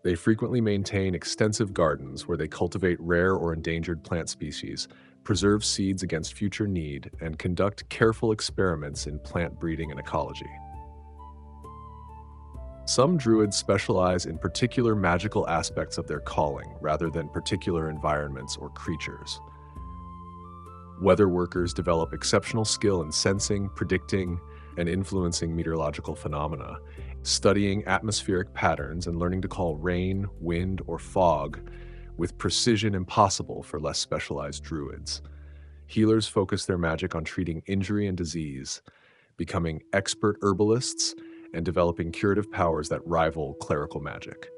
Speaker 1: They frequently maintain extensive gardens where they cultivate rare or endangered plant species, preserve seeds against future need, and conduct careful experiments in plant breeding and ecology. Some druids specialize in particular magical aspects of their calling rather than particular environments or creatures. Weather workers develop exceptional skill in sensing, predicting, and influencing meteorological phenomena, studying atmospheric patterns and learning to call rain, wind, or fog with precision impossible for less specialized druids. Healers focus their magic on treating injury and disease, becoming expert herbalists, and developing curative powers that rival clerical magic.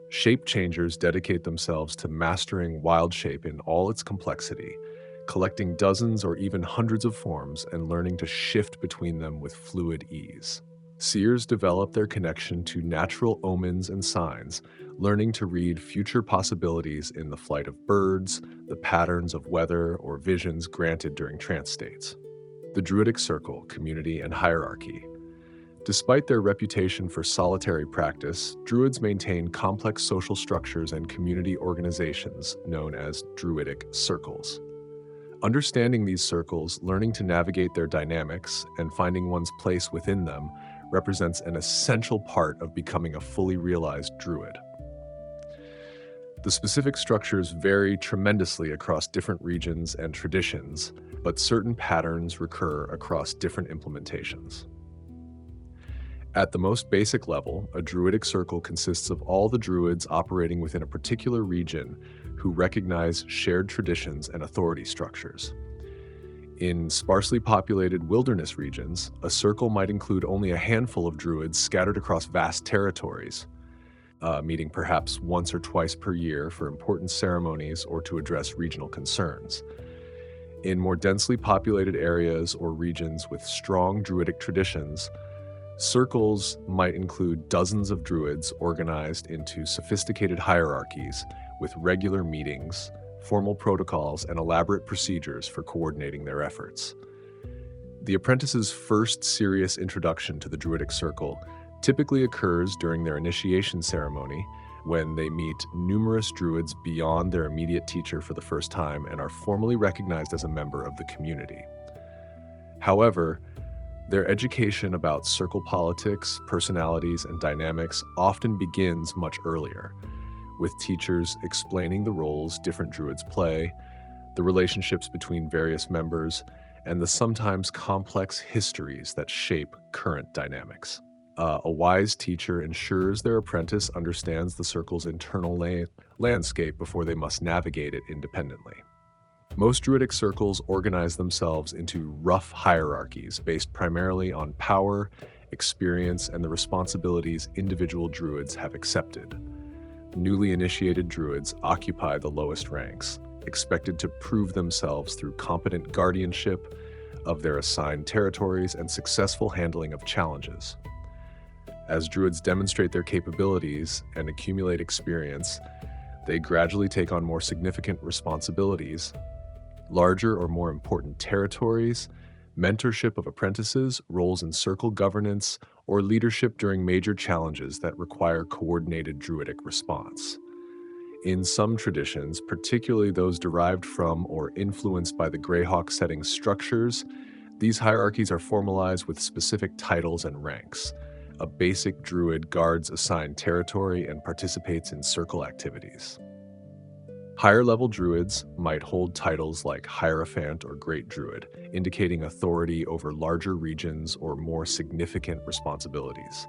Speaker 1: Shape changers dedicate themselves to mastering wild shape in all its complexity, collecting dozens or even hundreds of forms and learning to shift between them with fluid ease. Seers develop their connection to natural omens and signs, learning to read future possibilities in the flight of birds, the patterns of weather, or visions granted during trance states. The Druidic Circle, Community, and Hierarchy. Despite their reputation for solitary practice, Druids maintain complex social structures and community organizations known as Druidic circles. Understanding these circles, learning to navigate their dynamics, and finding one's place within them represents an essential part of becoming a fully realized Druid. The specific structures vary tremendously across different regions and traditions, but certain patterns recur across different implementations. At the most basic level, a Druidic circle consists of all the Druids operating within a particular region who recognize shared traditions and authority structures. In sparsely populated wilderness regions, a circle might include only a handful of Druids scattered across vast territories, meeting perhaps once or twice per year for important ceremonies or to address regional concerns. In more densely populated areas or regions with strong Druidic traditions, circles might include dozens of Druids organized into sophisticated hierarchies with regular meetings, formal protocols, and elaborate procedures for coordinating their efforts. The apprentice's first serious introduction to the Druidic Circle typically occurs during their initiation ceremony, when they meet numerous Druids beyond their immediate teacher for the first time and are formally recognized as a member of the community. However, their education about circle politics, personalities, and dynamics often begins much earlier, with teachers explaining the roles different Druids play, the relationships between various members, and the sometimes complex histories that shape current dynamics. A wise teacher ensures their apprentice understands the circle's internal landscape before they must navigate it independently. Most Druidic circles organize themselves into rough hierarchies based primarily on power, experience, and the responsibilities individual Druids have accepted. Newly initiated Druids occupy the lowest ranks, expected to prove themselves through competent guardianship of their assigned territories and successful handling of challenges. As Druids demonstrate their capabilities and accumulate experience, they gradually take on more significant responsibilities, larger or more important territories, mentorship of apprentices, roles in circle governance, or leadership during major challenges that require coordinated Druidic response. In some traditions, particularly those derived from or influenced by the Greyhawk setting structures, these hierarchies are formalized with specific titles and ranks. A basic Druid guards assigned territory and participates in circle activities. Higher-level Druids might hold titles like Hierophant or Great Druid, indicating authority over larger regions or more significant responsibilities.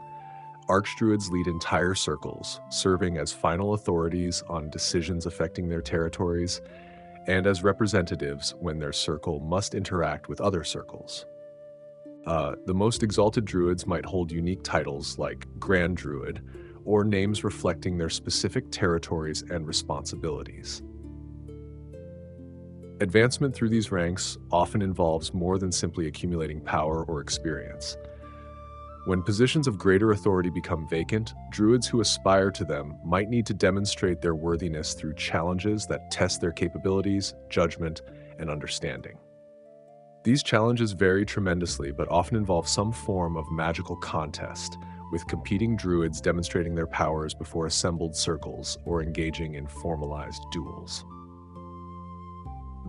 Speaker 1: Archdruids lead entire circles, serving as final authorities on decisions affecting their territories, and as representatives when their circle must interact with other circles. The most exalted Druids might hold unique titles like Grand Druid, or names reflecting their specific territories and responsibilities. Advancement through these ranks often involves more than simply accumulating power or experience. When positions of greater authority become vacant, Druids who aspire to them might need to demonstrate their worthiness through challenges that test their capabilities, judgment, and understanding. These challenges vary tremendously, but often involve some form of magical contest, with competing Druids demonstrating their powers before assembled circles or engaging in formalized duels.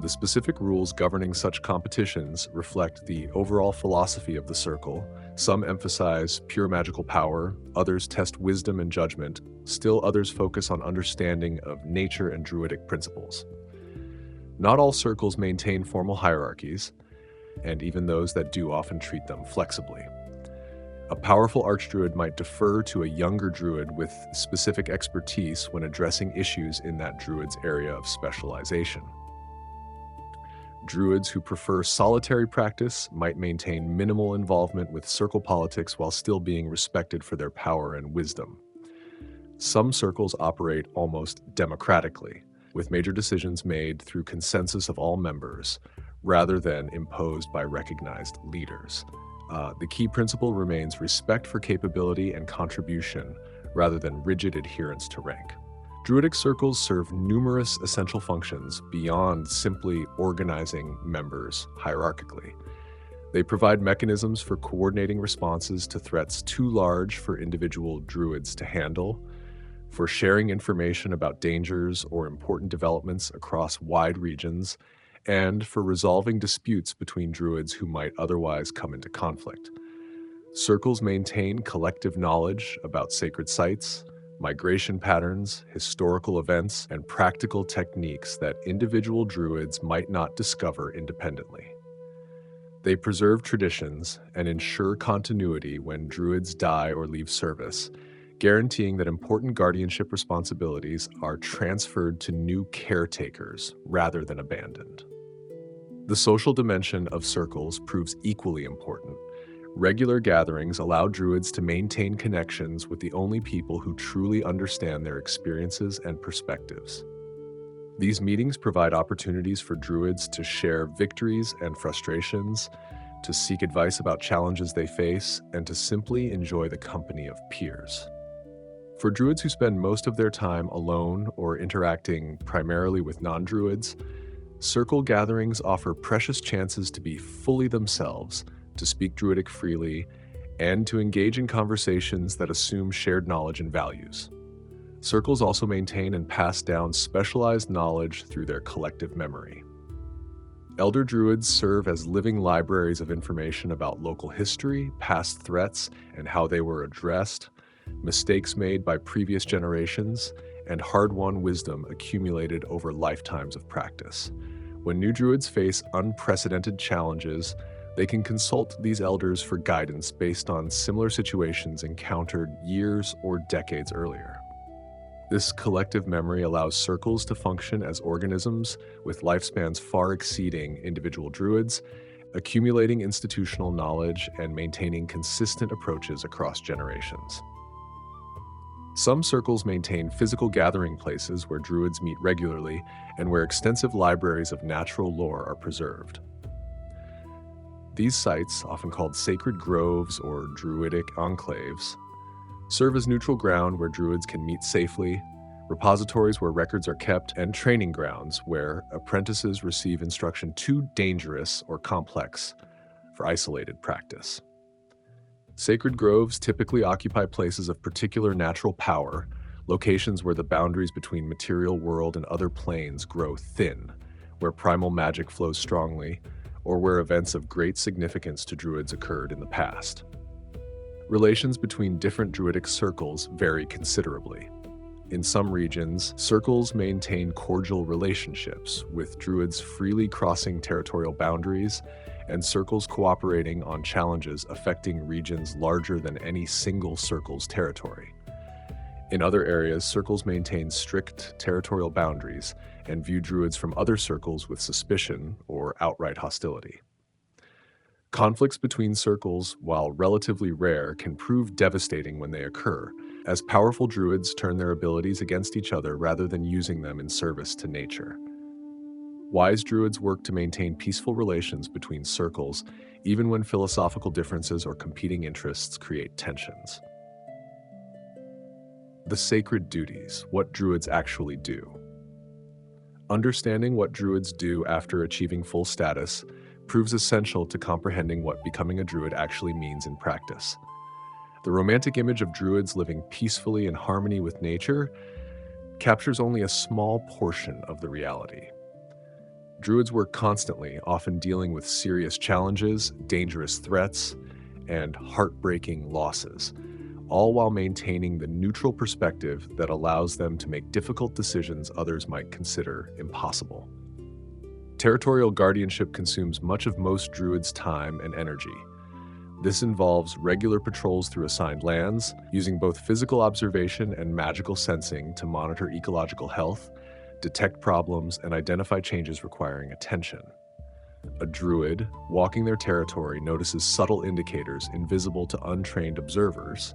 Speaker 1: The specific rules governing such competitions reflect the overall philosophy of the circle. Some emphasize pure magical power, others test wisdom and judgment, still others focus on understanding of nature and Druidic principles. Not all circles maintain formal hierarchies, and even those that do often treat them flexibly. A powerful Archdruid might defer to a younger Druid with specific expertise when addressing issues in that Druid's area of specialization. Druids who prefer solitary practice might maintain minimal involvement with circle politics while still being respected for their power and wisdom. Some circles operate almost democratically, with major decisions made through consensus of all members, rather than imposed by recognized leaders. The key principle remains respect for capability and contribution, rather than rigid adherence to rank. Druidic circles serve numerous essential functions beyond simply organizing members hierarchically. They provide mechanisms for coordinating responses to threats too large for individual druids to handle, for sharing information about dangers or important developments across wide regions, and for resolving disputes between druids who might otherwise come into conflict. Circles maintain collective knowledge about sacred sites, migration patterns, historical events, and practical techniques that individual druids might not discover independently. They preserve traditions and ensure continuity when druids die or leave service, guaranteeing that important guardianship responsibilities are transferred to new caretakers rather than abandoned. The social dimension of circles proves equally important. Regular gatherings allow druids to maintain connections with the only people who truly understand their experiences and perspectives. These meetings provide opportunities for druids to share victories and frustrations, to seek advice about challenges they face, and to simply enjoy the company of peers. For druids who spend most of their time alone or interacting primarily with non-druids, circle gatherings offer precious chances to be fully themselves, to speak druidic freely, and to engage in conversations that assume shared knowledge and values. Circles also maintain and pass down specialized knowledge through their collective memory. Elder druids serve as living libraries of information about local history, past threats, and how they were addressed, mistakes made by previous generations, and hard-won wisdom accumulated over lifetimes of practice. When new druids face unprecedented challenges, they can consult these elders for guidance based on similar situations encountered years or decades earlier. This collective memory allows circles to function as organisms with lifespans far exceeding individual druids, accumulating institutional knowledge and maintaining consistent approaches across generations. Some circles maintain physical gathering places where druids meet regularly and where extensive libraries of natural lore are preserved. These sites, often called sacred groves or druidic enclaves, serve as neutral ground where druids can meet safely, repositories where records are kept, and training grounds where apprentices receive instruction too dangerous or complex for isolated practice. Sacred groves typically occupy places of particular natural power, locations where the boundaries between material world and other planes grow thin, where primal magic flows strongly, or where events of great significance to druids occurred in the past. Relations between different druidic circles vary considerably. In some regions, circles maintain cordial relationships, with druids freely crossing territorial boundaries and circles cooperating on challenges affecting regions larger than any single circle's territory. In other areas, circles maintain strict territorial boundaries and view druids from other circles with suspicion or outright hostility. Conflicts between circles, while relatively rare, can prove devastating when they occur, as powerful druids turn their abilities against each other rather than using them in service to nature. Wise druids work to maintain peaceful relations between circles, even when philosophical differences or competing interests create tensions. The sacred duties, what druids actually do. Understanding what druids do after achieving full status proves essential to comprehending what becoming a druid actually means in practice. The romantic image of druids living peacefully in harmony with nature captures only a small portion of the reality. Druids work constantly, often dealing with serious challenges, dangerous threats, and heartbreaking losses, all while maintaining the neutral perspective that allows them to make difficult decisions others might consider impossible. Territorial guardianship consumes much of most druids' time and energy. This involves regular patrols through assigned lands, using both physical observation and magical sensing to monitor ecological health, detect problems, and identify changes requiring attention. A druid, walking their territory, notices subtle indicators invisible to untrained observers,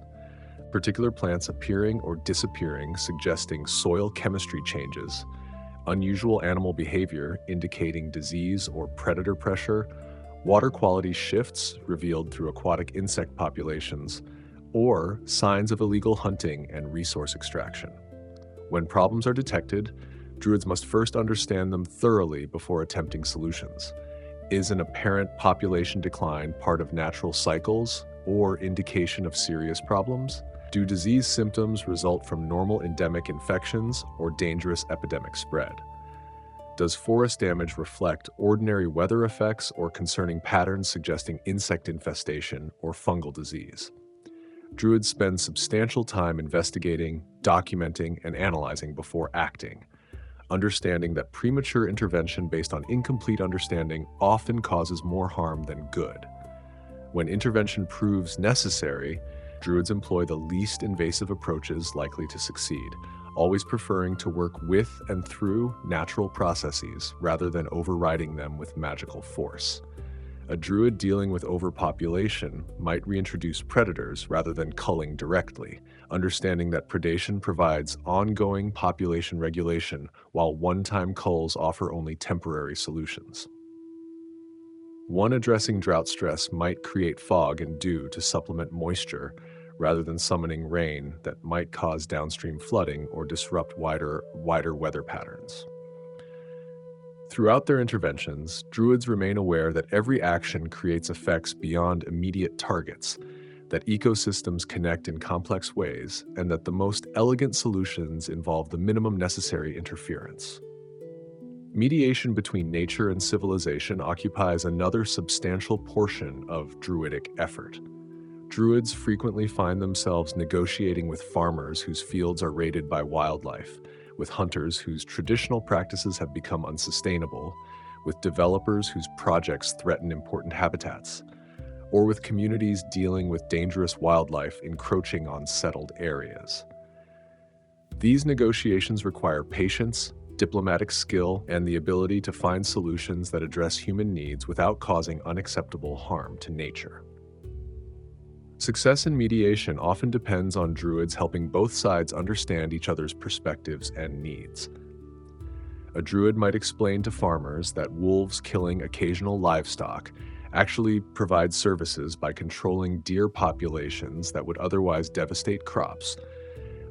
Speaker 1: particular plants appearing or disappearing, suggesting soil chemistry changes, unusual animal behavior indicating disease or predator pressure, water quality shifts revealed through aquatic insect populations, or signs of illegal hunting and resource extraction. When problems are detected, Druids must first understand them thoroughly before attempting solutions. Is an apparent population decline part of natural cycles or indication of serious problems? Do disease symptoms result from normal endemic infections or dangerous epidemic spread? Does forest damage reflect ordinary weather effects or concerning patterns suggesting insect infestation or fungal disease? Druids spend substantial time investigating, documenting, and analyzing before acting, understanding that premature intervention based on incomplete understanding often causes more harm than good. When intervention proves necessary, Druids employ the least invasive approaches likely to succeed, always preferring to work with and through natural processes rather than overriding them with magical force. A Druid dealing with overpopulation might reintroduce predators rather than culling directly, understanding that predation provides ongoing population regulation while one-time culls offer only temporary solutions. One addressing drought stress might create fog and dew to supplement moisture rather than summoning rain that might cause downstream flooding or disrupt wider weather patterns. Throughout their interventions, Druids remain aware that every action creates effects beyond immediate targets, that ecosystems connect in complex ways, and that the most elegant solutions involve the minimum necessary interference. Mediation between nature and civilization occupies another substantial portion of Druidic effort. Druids frequently find themselves negotiating with farmers whose fields are raided by wildlife, with hunters whose traditional practices have become unsustainable, with developers whose projects threaten important habitats, or with communities dealing with dangerous wildlife encroaching on settled areas. These negotiations require patience, diplomatic skill, and the ability to find solutions that address human needs without causing unacceptable harm to nature. Success in mediation often depends on Druids helping both sides understand each other's perspectives and needs. A Druid might explain to farmers that wolves killing occasional livestock actually provide services by controlling deer populations that would otherwise devastate crops,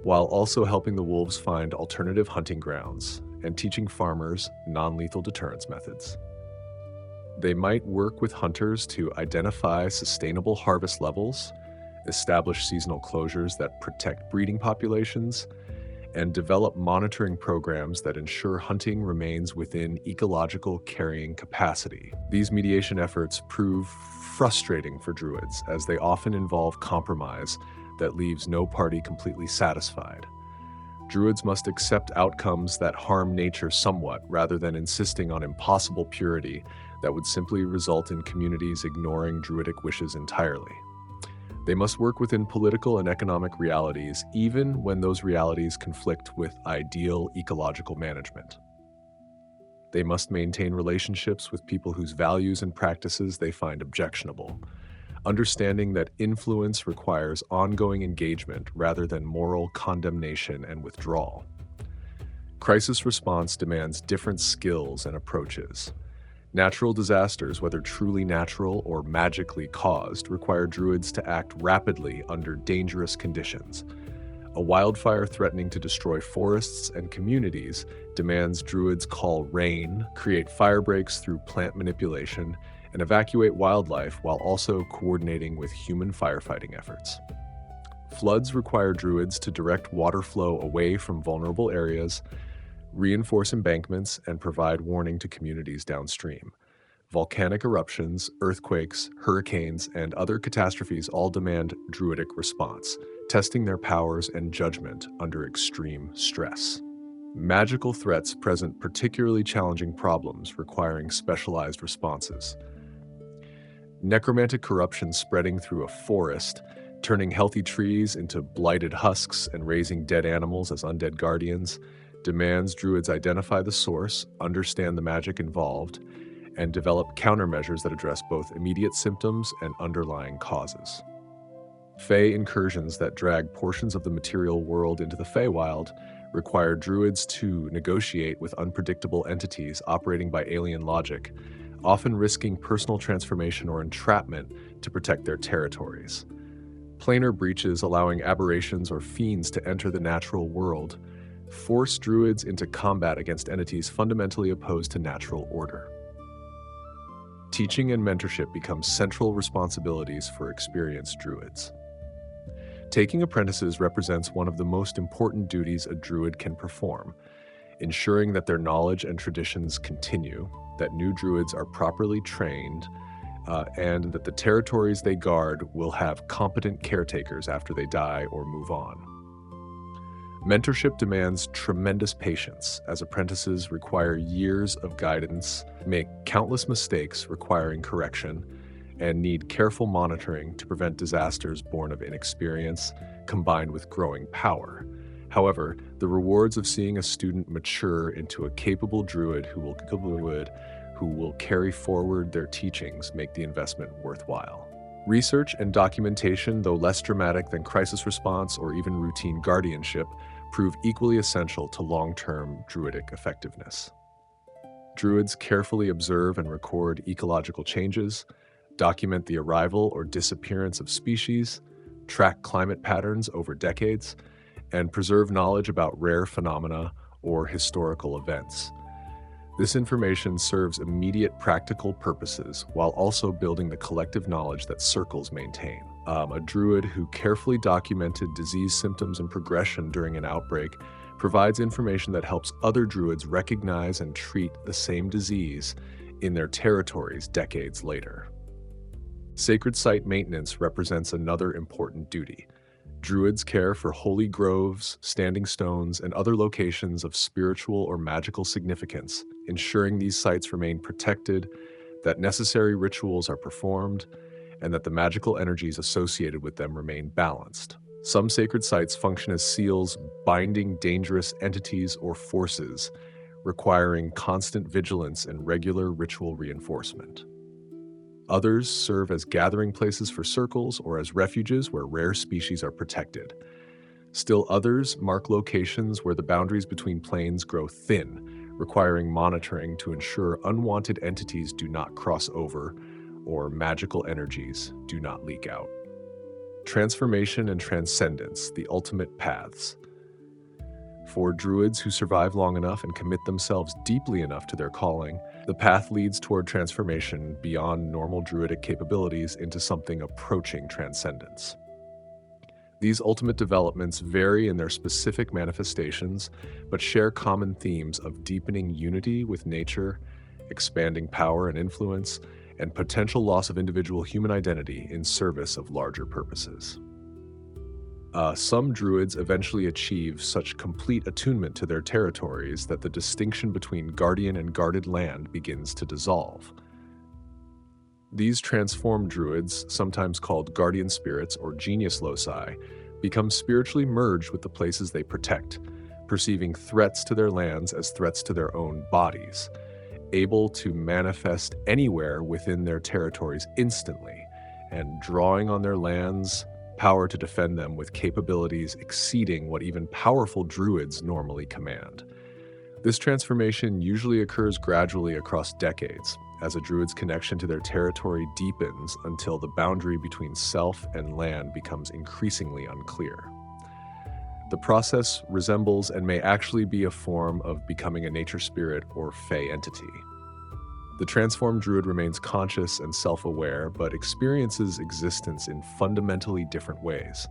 Speaker 1: while also helping the wolves find alternative hunting grounds and teaching farmers non-lethal deterrence methods. They might work with hunters to identify sustainable harvest levels, establish seasonal closures that protect breeding populations, and develop monitoring programs that ensure hunting remains within ecological carrying capacity. These mediation efforts prove frustrating for Druids, as they often involve compromise that leaves no party completely satisfied. Druids must accept outcomes that harm nature somewhat rather than insisting on impossible purity that would simply result in communities ignoring Druidic wishes entirely. They must work within political and economic realities, even when those realities conflict with ideal ecological management. They must maintain relationships with people whose values and practices they find objectionable, understanding that influence requires ongoing engagement rather than moral condemnation and withdrawal. Crisis response demands different skills and approaches. Natural disasters, whether truly natural or magically caused, require Druids to act rapidly under dangerous conditions. A wildfire threatening to destroy forests and communities demands Druids call rain, create fire breaks through plant manipulation, and evacuate wildlife while also coordinating with human firefighting efforts. Floods require Druids to direct water flow away from vulnerable areas, reinforce embankments, and provide warning to communities downstream. Volcanic eruptions, earthquakes, hurricanes, and other catastrophes all demand Druidic response, testing their powers and judgment under extreme stress. Magical threats present particularly challenging problems requiring specialized responses. Necromantic corruption spreading through a forest, turning healthy trees into blighted husks and raising dead animals as undead guardians, demands Druids identify the source, understand the magic involved, and develop countermeasures that address both immediate symptoms and underlying causes. Fey incursions that drag portions of the material world into the Feywild require druids to negotiate with unpredictable entities operating by alien logic, often risking personal transformation or entrapment to protect their territories. Planar breaches allowing aberrations or fiends to enter the natural world force druids into combat against entities fundamentally opposed to natural order. Teaching and mentorship become central responsibilities for experienced druids. Taking apprentices represents one of the most important duties a druid can perform, ensuring that their knowledge and traditions continue, that new druids are properly trained, and that the territories they guard will have competent caretakers after they die or move on. Mentorship demands tremendous patience, as apprentices require years of guidance, make countless mistakes requiring correction, and need careful monitoring to prevent disasters born of inexperience, combined with growing power. However, the rewards of seeing a student mature into a capable druid who will carry forward their teachings make the investment worthwhile. Research and documentation, though less dramatic than crisis response or even routine guardianship, prove equally essential to long-term druidic effectiveness. Druids carefully observe and record ecological changes, document the arrival or disappearance of species, track climate patterns over decades, and preserve knowledge about rare phenomena or historical events. This information serves immediate practical purposes while also building the collective knowledge that circles maintain. A druid who carefully documented disease symptoms and progression during an outbreak provides information that helps other druids recognize and treat the same disease in their territories decades later. Sacred site maintenance represents another important duty. Druids care for holy groves, standing stones, and other locations of spiritual or magical significance, ensuring these sites remain protected, that necessary rituals are performed, and that the magical energies associated with them remain balanced. Some sacred sites function as seals binding dangerous entities or forces, requiring constant vigilance and regular ritual reinforcement. Others serve as gathering places for circles or as refuges where rare species are protected. Still others mark locations where the boundaries between planes grow thin, requiring monitoring to ensure unwanted entities do not cross over or magical energies do not leak out. Transformation and transcendence, the ultimate paths. For druids who survive long enough and commit themselves deeply enough to their calling, the path leads toward transformation beyond normal druidic capabilities into something approaching transcendence. These ultimate developments vary in their specific manifestations, but share common themes of deepening unity with nature, expanding power and influence, and potential loss of individual human identity in service of larger purposes. Some druids eventually achieve such complete attunement to their territories that the distinction between guardian and guarded land begins to dissolve. These transformed druids, sometimes called guardian spirits or genius loci, become spiritually merged with the places they protect, perceiving threats to their lands as threats to their own bodies, able to manifest anywhere within their territories instantly, and drawing on their lands' power to defend them with capabilities exceeding what even powerful druids normally command. This transformation usually occurs gradually across decades, as a druid's connection to their territory deepens until the boundary between self and land becomes increasingly unclear. The process resembles and may actually be a form of becoming a nature spirit or fey entity. The transformed druid remains conscious and self-aware, but experiences existence in fundamentally different ways.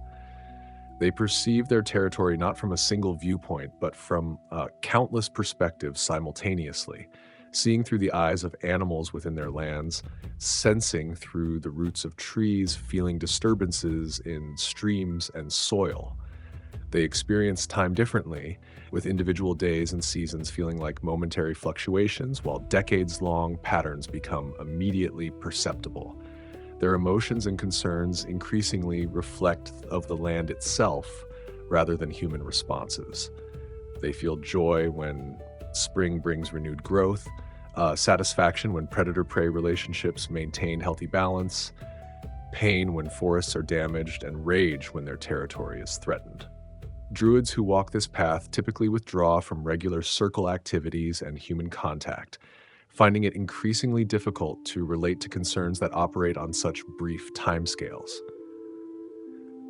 Speaker 1: They perceive their territory not from a single viewpoint, but from countless perspectives simultaneously, seeing through the eyes of animals within their lands, sensing through the roots of trees, feeling disturbances in streams and soil. They experience time differently, with individual days and seasons feeling like momentary fluctuations, while decades-long patterns become immediately perceptible. Their emotions and concerns increasingly reflect of the land itself rather than human responses. They feel joy when spring brings renewed growth, satisfaction when predator-prey relationships maintain healthy balance, pain when forests are damaged, and rage when their territory is threatened. Druids who walk this path typically withdraw from regular circle activities and human contact, finding it increasingly difficult to relate to concerns that operate on such brief timescales.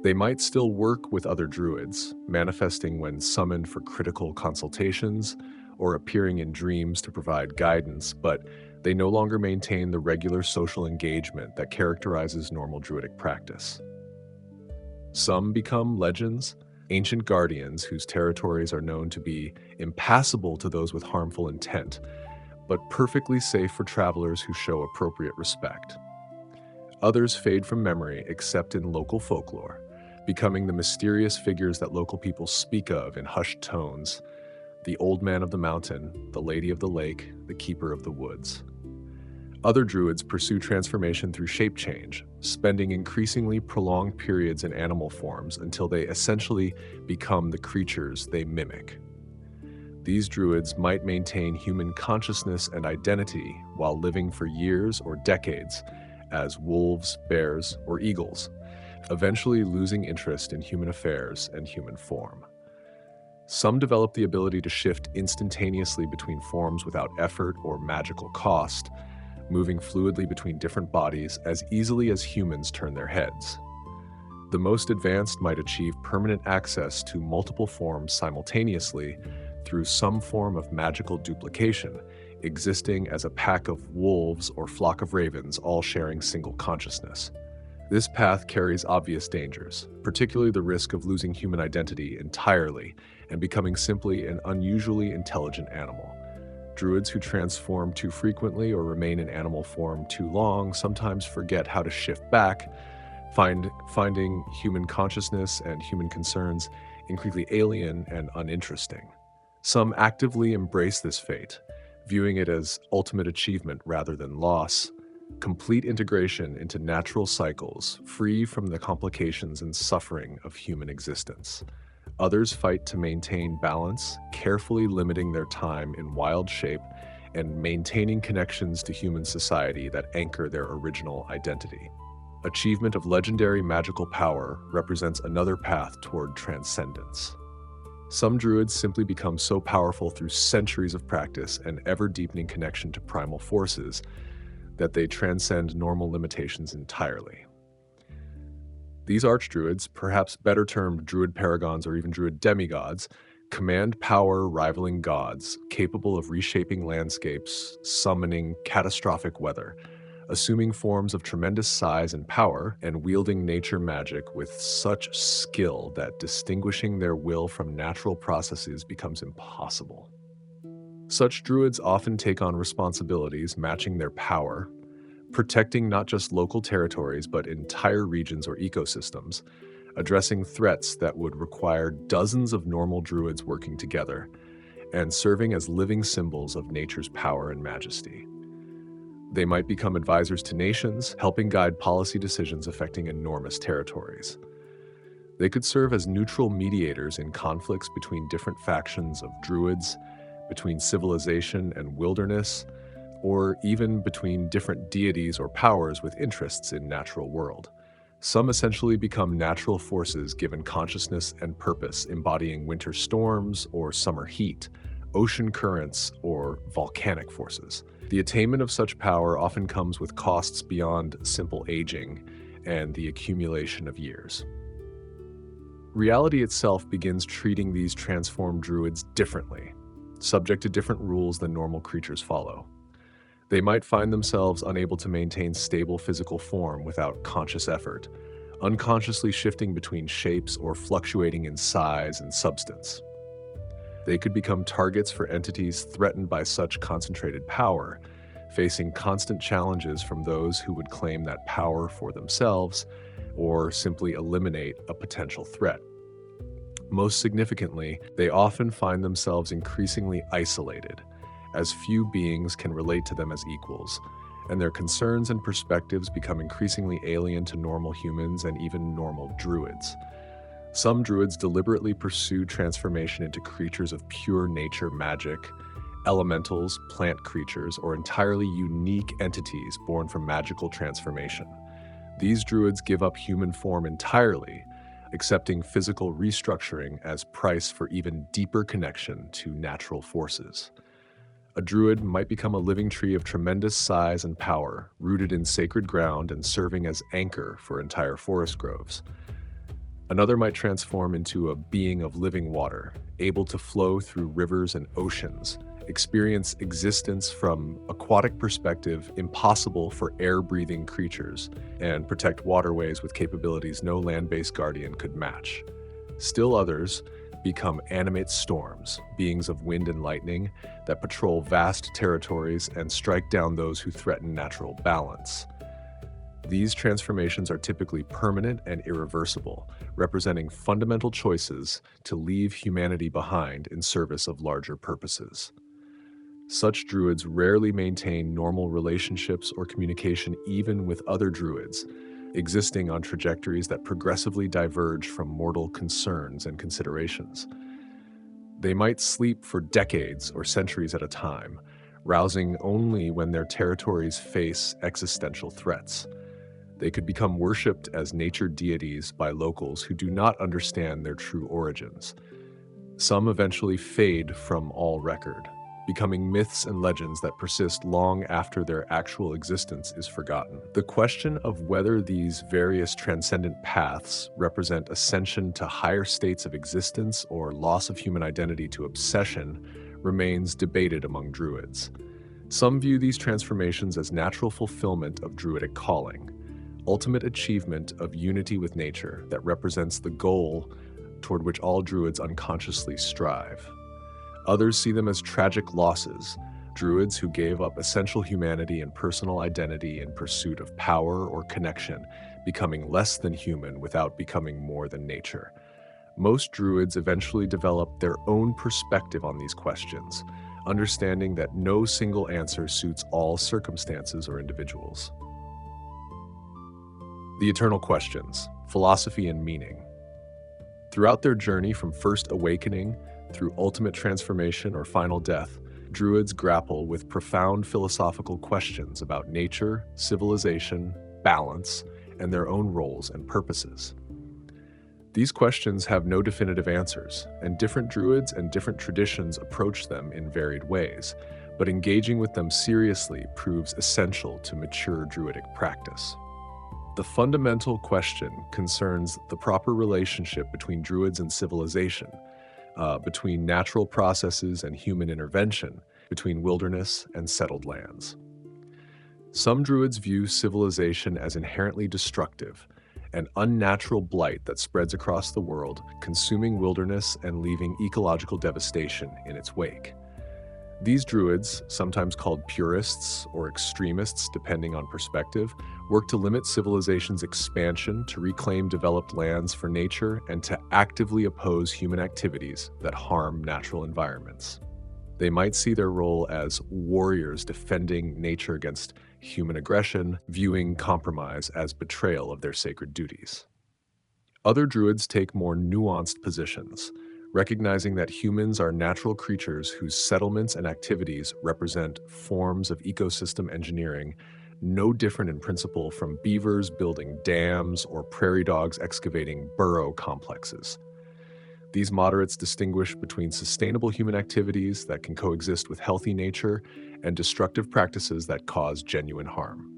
Speaker 1: They might still work with other druids, manifesting when summoned for critical consultations or appearing in dreams to provide guidance, but they no longer maintain the regular social engagement that characterizes normal druidic practice. Some become legends, ancient guardians whose territories are known to be impassable to those with harmful intent, but perfectly safe for travelers who show appropriate respect. Others fade from memory except in local folklore, becoming the mysterious figures that local people speak of in hushed tones: the old man of the mountain, the lady of the lake, the keeper of the woods. Other druids pursue transformation through shape change, spending increasingly prolonged periods in animal forms until they essentially become the creatures they mimic. These druids might maintain human consciousness and identity while living for years or decades as wolves, bears, or eagles, eventually losing interest in human affairs and human form. Some develop the ability to shift instantaneously between forms without effort or magical cost, moving fluidly between different bodies as easily as humans turn their heads. The most advanced might achieve permanent access to multiple forms simultaneously through some form of magical duplication, existing as a pack of wolves or flock of ravens all sharing single consciousness. This path carries obvious dangers, particularly the risk of losing human identity entirely and becoming simply an unusually intelligent animal. Druids who transform too frequently or remain in animal form too long sometimes forget how to shift back, finding human consciousness and human concerns increasingly alien and uninteresting. Some actively embrace this fate, viewing it as ultimate achievement rather than loss, complete integration into natural cycles, free from the complications and suffering of human existence. Others fight to maintain balance, carefully limiting their time in wild shape and maintaining connections to human society that anchor their original identity. Achievement of legendary magical power represents another path toward transcendence. Some druids simply become so powerful through centuries of practice and ever-deepening connection to primal forces that they transcend normal limitations entirely. These archdruids, perhaps better termed druid paragons or even druid demigods, command power rivaling gods, capable of reshaping landscapes, summoning catastrophic weather, assuming forms of tremendous size and power, and wielding nature magic with such skill that distinguishing their will from natural processes becomes impossible. Such druids often take on responsibilities matching their power, protecting not just local territories but entire regions or ecosystems, addressing threats that would require dozens of normal druids working together, and serving as living symbols of nature's power and majesty. They might become advisors to nations, helping guide policy decisions affecting enormous territories. They could serve as neutral mediators in conflicts between different factions of druids, between civilization and wilderness, or even between different deities or powers with interests in natural world. Some essentially become natural forces given consciousness and purpose, embodying winter storms or summer heat, ocean currents, or volcanic forces. The attainment of such power often comes with costs beyond simple aging and the accumulation of years. Reality itself begins treating these transformed druids differently, subject to different rules than normal creatures follow. They might find themselves unable to maintain stable physical form without conscious effort, unconsciously shifting between shapes or fluctuating in size and substance. They could become targets for entities threatened by such concentrated power, facing constant challenges from those who would claim that power for themselves or simply eliminate a potential threat. Most significantly, they often find themselves increasingly isolated, as few beings can relate to them as equals, and their concerns and perspectives become increasingly alien to normal humans and even normal druids. Some druids deliberately pursue transformation into creatures of pure nature magic, elementals, plant creatures, or entirely unique entities born from magical transformation. These druids give up human form entirely, accepting physical restructuring as price for even deeper connection to natural forces. A druid might become a living tree of tremendous size and power, rooted in sacred ground and serving as anchor for entire forest groves. Another might transform into a being of living water, able to flow through rivers and oceans, experience existence from aquatic perspective impossible for air-breathing creatures, and protect waterways with capabilities no land-based guardian could match. Still others become animate storms, beings of wind and lightning that patrol vast territories and strike down those who threaten natural balance. These transformations are typically permanent and irreversible, representing fundamental choices to leave humanity behind in service of larger purposes. Such druids rarely maintain normal relationships or communication even with other druids, existing on trajectories that progressively diverge from mortal concerns and considerations. They might sleep for decades or centuries at a time, rousing only when their territories face existential threats. They could become worshipped as nature deities by locals who do not understand their true origins. Some eventually fade from all record, becoming myths and legends that persist long after their actual existence is forgotten. The question of whether these various transcendent paths represent ascension to higher states of existence or loss of human identity to obsession remains debated among druids. Some view these transformations as natural fulfillment of druidic calling, ultimate achievement of unity with nature that represents the goal toward which all druids unconsciously strive. Others see them as tragic losses, druids who gave up essential humanity and personal identity in pursuit of power or connection, becoming less than human without becoming more than nature. Most druids eventually develop their own perspective on these questions, understanding that no single answer suits all circumstances or individuals. The eternal questions, philosophy and meaning. Throughout their journey from first awakening through ultimate transformation or final death, druids grapple with profound philosophical questions about nature, civilization, balance, and their own roles and purposes. These questions have no definitive answers, and different druids and different traditions approach them in varied ways, but engaging with them seriously proves essential to mature druidic practice. The fundamental question concerns the proper relationship between druids and civilization, between natural processes and human intervention, between wilderness and settled lands. Some druids view civilization as inherently destructive, an unnatural blight that spreads across the world, consuming wilderness and leaving ecological devastation in its wake. These druids, sometimes called purists or extremists depending on perspective, work to limit civilization's expansion, to reclaim developed lands for nature, and to actively oppose human activities that harm natural environments. They might see their role as warriors defending nature against human aggression, viewing compromise as betrayal of their sacred duties. Other druids take more nuanced positions, recognizing that humans are natural creatures whose settlements and activities represent forms of ecosystem engineering no different in principle from beavers building dams or prairie dogs excavating burrow complexes. These moderates distinguish between sustainable human activities that can coexist with healthy nature and destructive practices that cause genuine harm.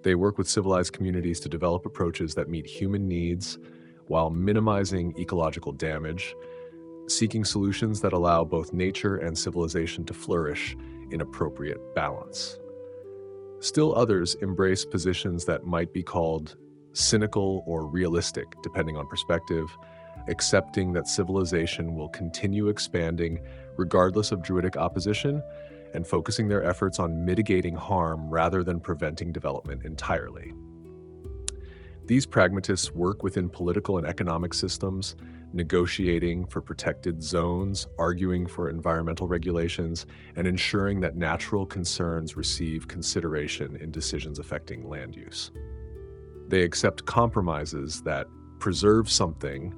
Speaker 1: They work with civilized communities to develop approaches that meet human needs while minimizing ecological damage, seeking solutions that allow both nature and civilization to flourish in appropriate balance. Still others embrace positions that might be called cynical or realistic, depending on perspective, accepting that civilization will continue expanding regardless of druidic opposition, and focusing their efforts on mitigating harm rather than preventing development entirely. These pragmatists work within political and economic systems, negotiating for protected zones, arguing for environmental regulations, and ensuring that natural concerns receive consideration in decisions affecting land use. They accept compromises that preserve something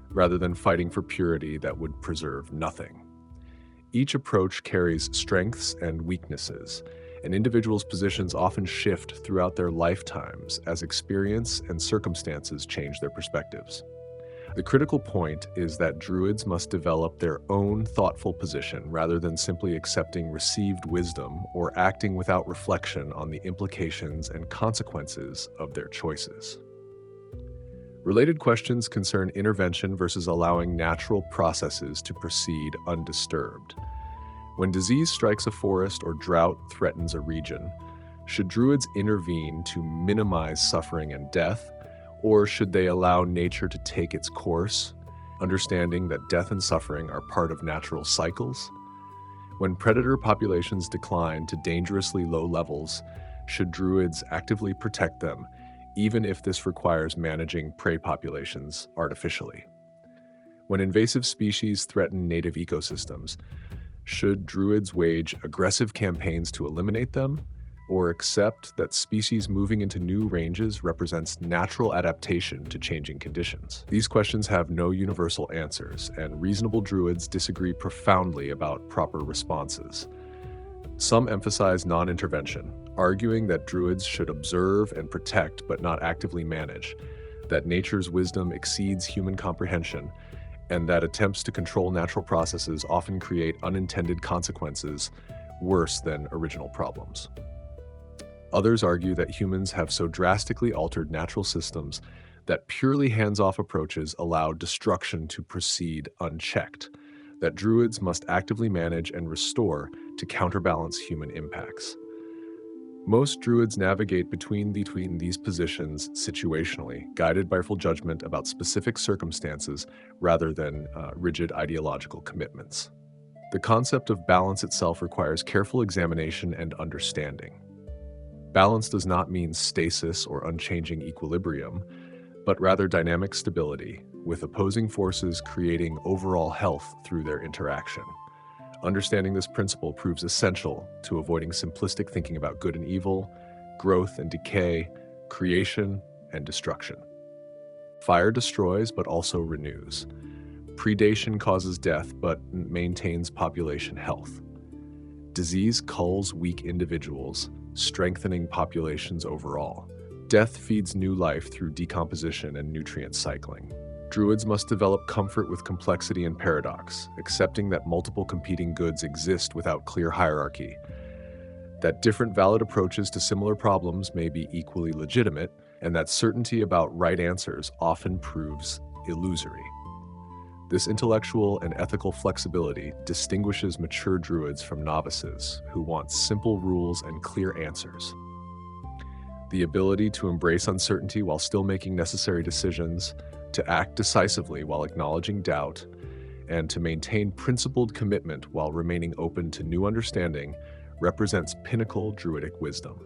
Speaker 1: rather than fighting for purity that would preserve nothing. Each approach carries strengths and weaknesses, and individuals' positions often shift throughout their lifetimes as experience and circumstances change their perspectives. The critical point is that Druids must develop their own thoughtful position rather than simply accepting received wisdom or acting without reflection on the implications and consequences of their choices. Related questions concern intervention versus allowing natural processes to proceed undisturbed. When disease strikes a forest or drought threatens a region, should Druids intervene to minimize suffering and death, or should they allow nature to take its course, understanding that death and suffering are part of natural cycles? When predator populations decline to dangerously low levels, should Druids actively protect them, even if this requires managing prey populations artificially? When invasive species threaten native ecosystems, should Druids wage aggressive campaigns to eliminate them, or accept that species moving into new ranges represents natural adaptation to changing conditions? These questions have no universal answers, and reasonable Druids disagree profoundly about proper responses. Some emphasize non-intervention, arguing that Druids should observe and protect but not actively manage, that nature's wisdom exceeds human comprehension, and that attempts to control natural processes often create unintended consequences worse than original problems. Others argue that humans have so drastically altered natural systems that purely hands-off approaches allow destruction to proceed unchecked, that Druids must actively manage and restore to counterbalance human impacts. Most Druids navigate between these positions situationally, guided by full judgment about specific circumstances rather than rigid ideological commitments. The concept of balance itself requires careful examination and understanding. Balance does not mean stasis or unchanging equilibrium, but rather dynamic stability, with opposing forces creating overall health through their interaction. Understanding this principle proves essential to avoiding simplistic thinking about good and evil, growth and decay, creation and destruction. Fire destroys but also renews. Predation causes death but maintains population health. Disease culls weak individuals, strengthening populations overall. Death feeds new life through decomposition and nutrient cycling. Druids must develop comfort with complexity and paradox, accepting that multiple competing goods exist without clear hierarchy, that different valid approaches to similar problems may be equally legitimate, and that certainty about right answers often proves illusory. This intellectual and ethical flexibility distinguishes mature Druids from novices who want simple rules and clear answers. The ability to embrace uncertainty while still making necessary decisions, to act decisively while acknowledging doubt, and to maintain principled commitment while remaining open to new understanding represents pinnacle Druidic wisdom.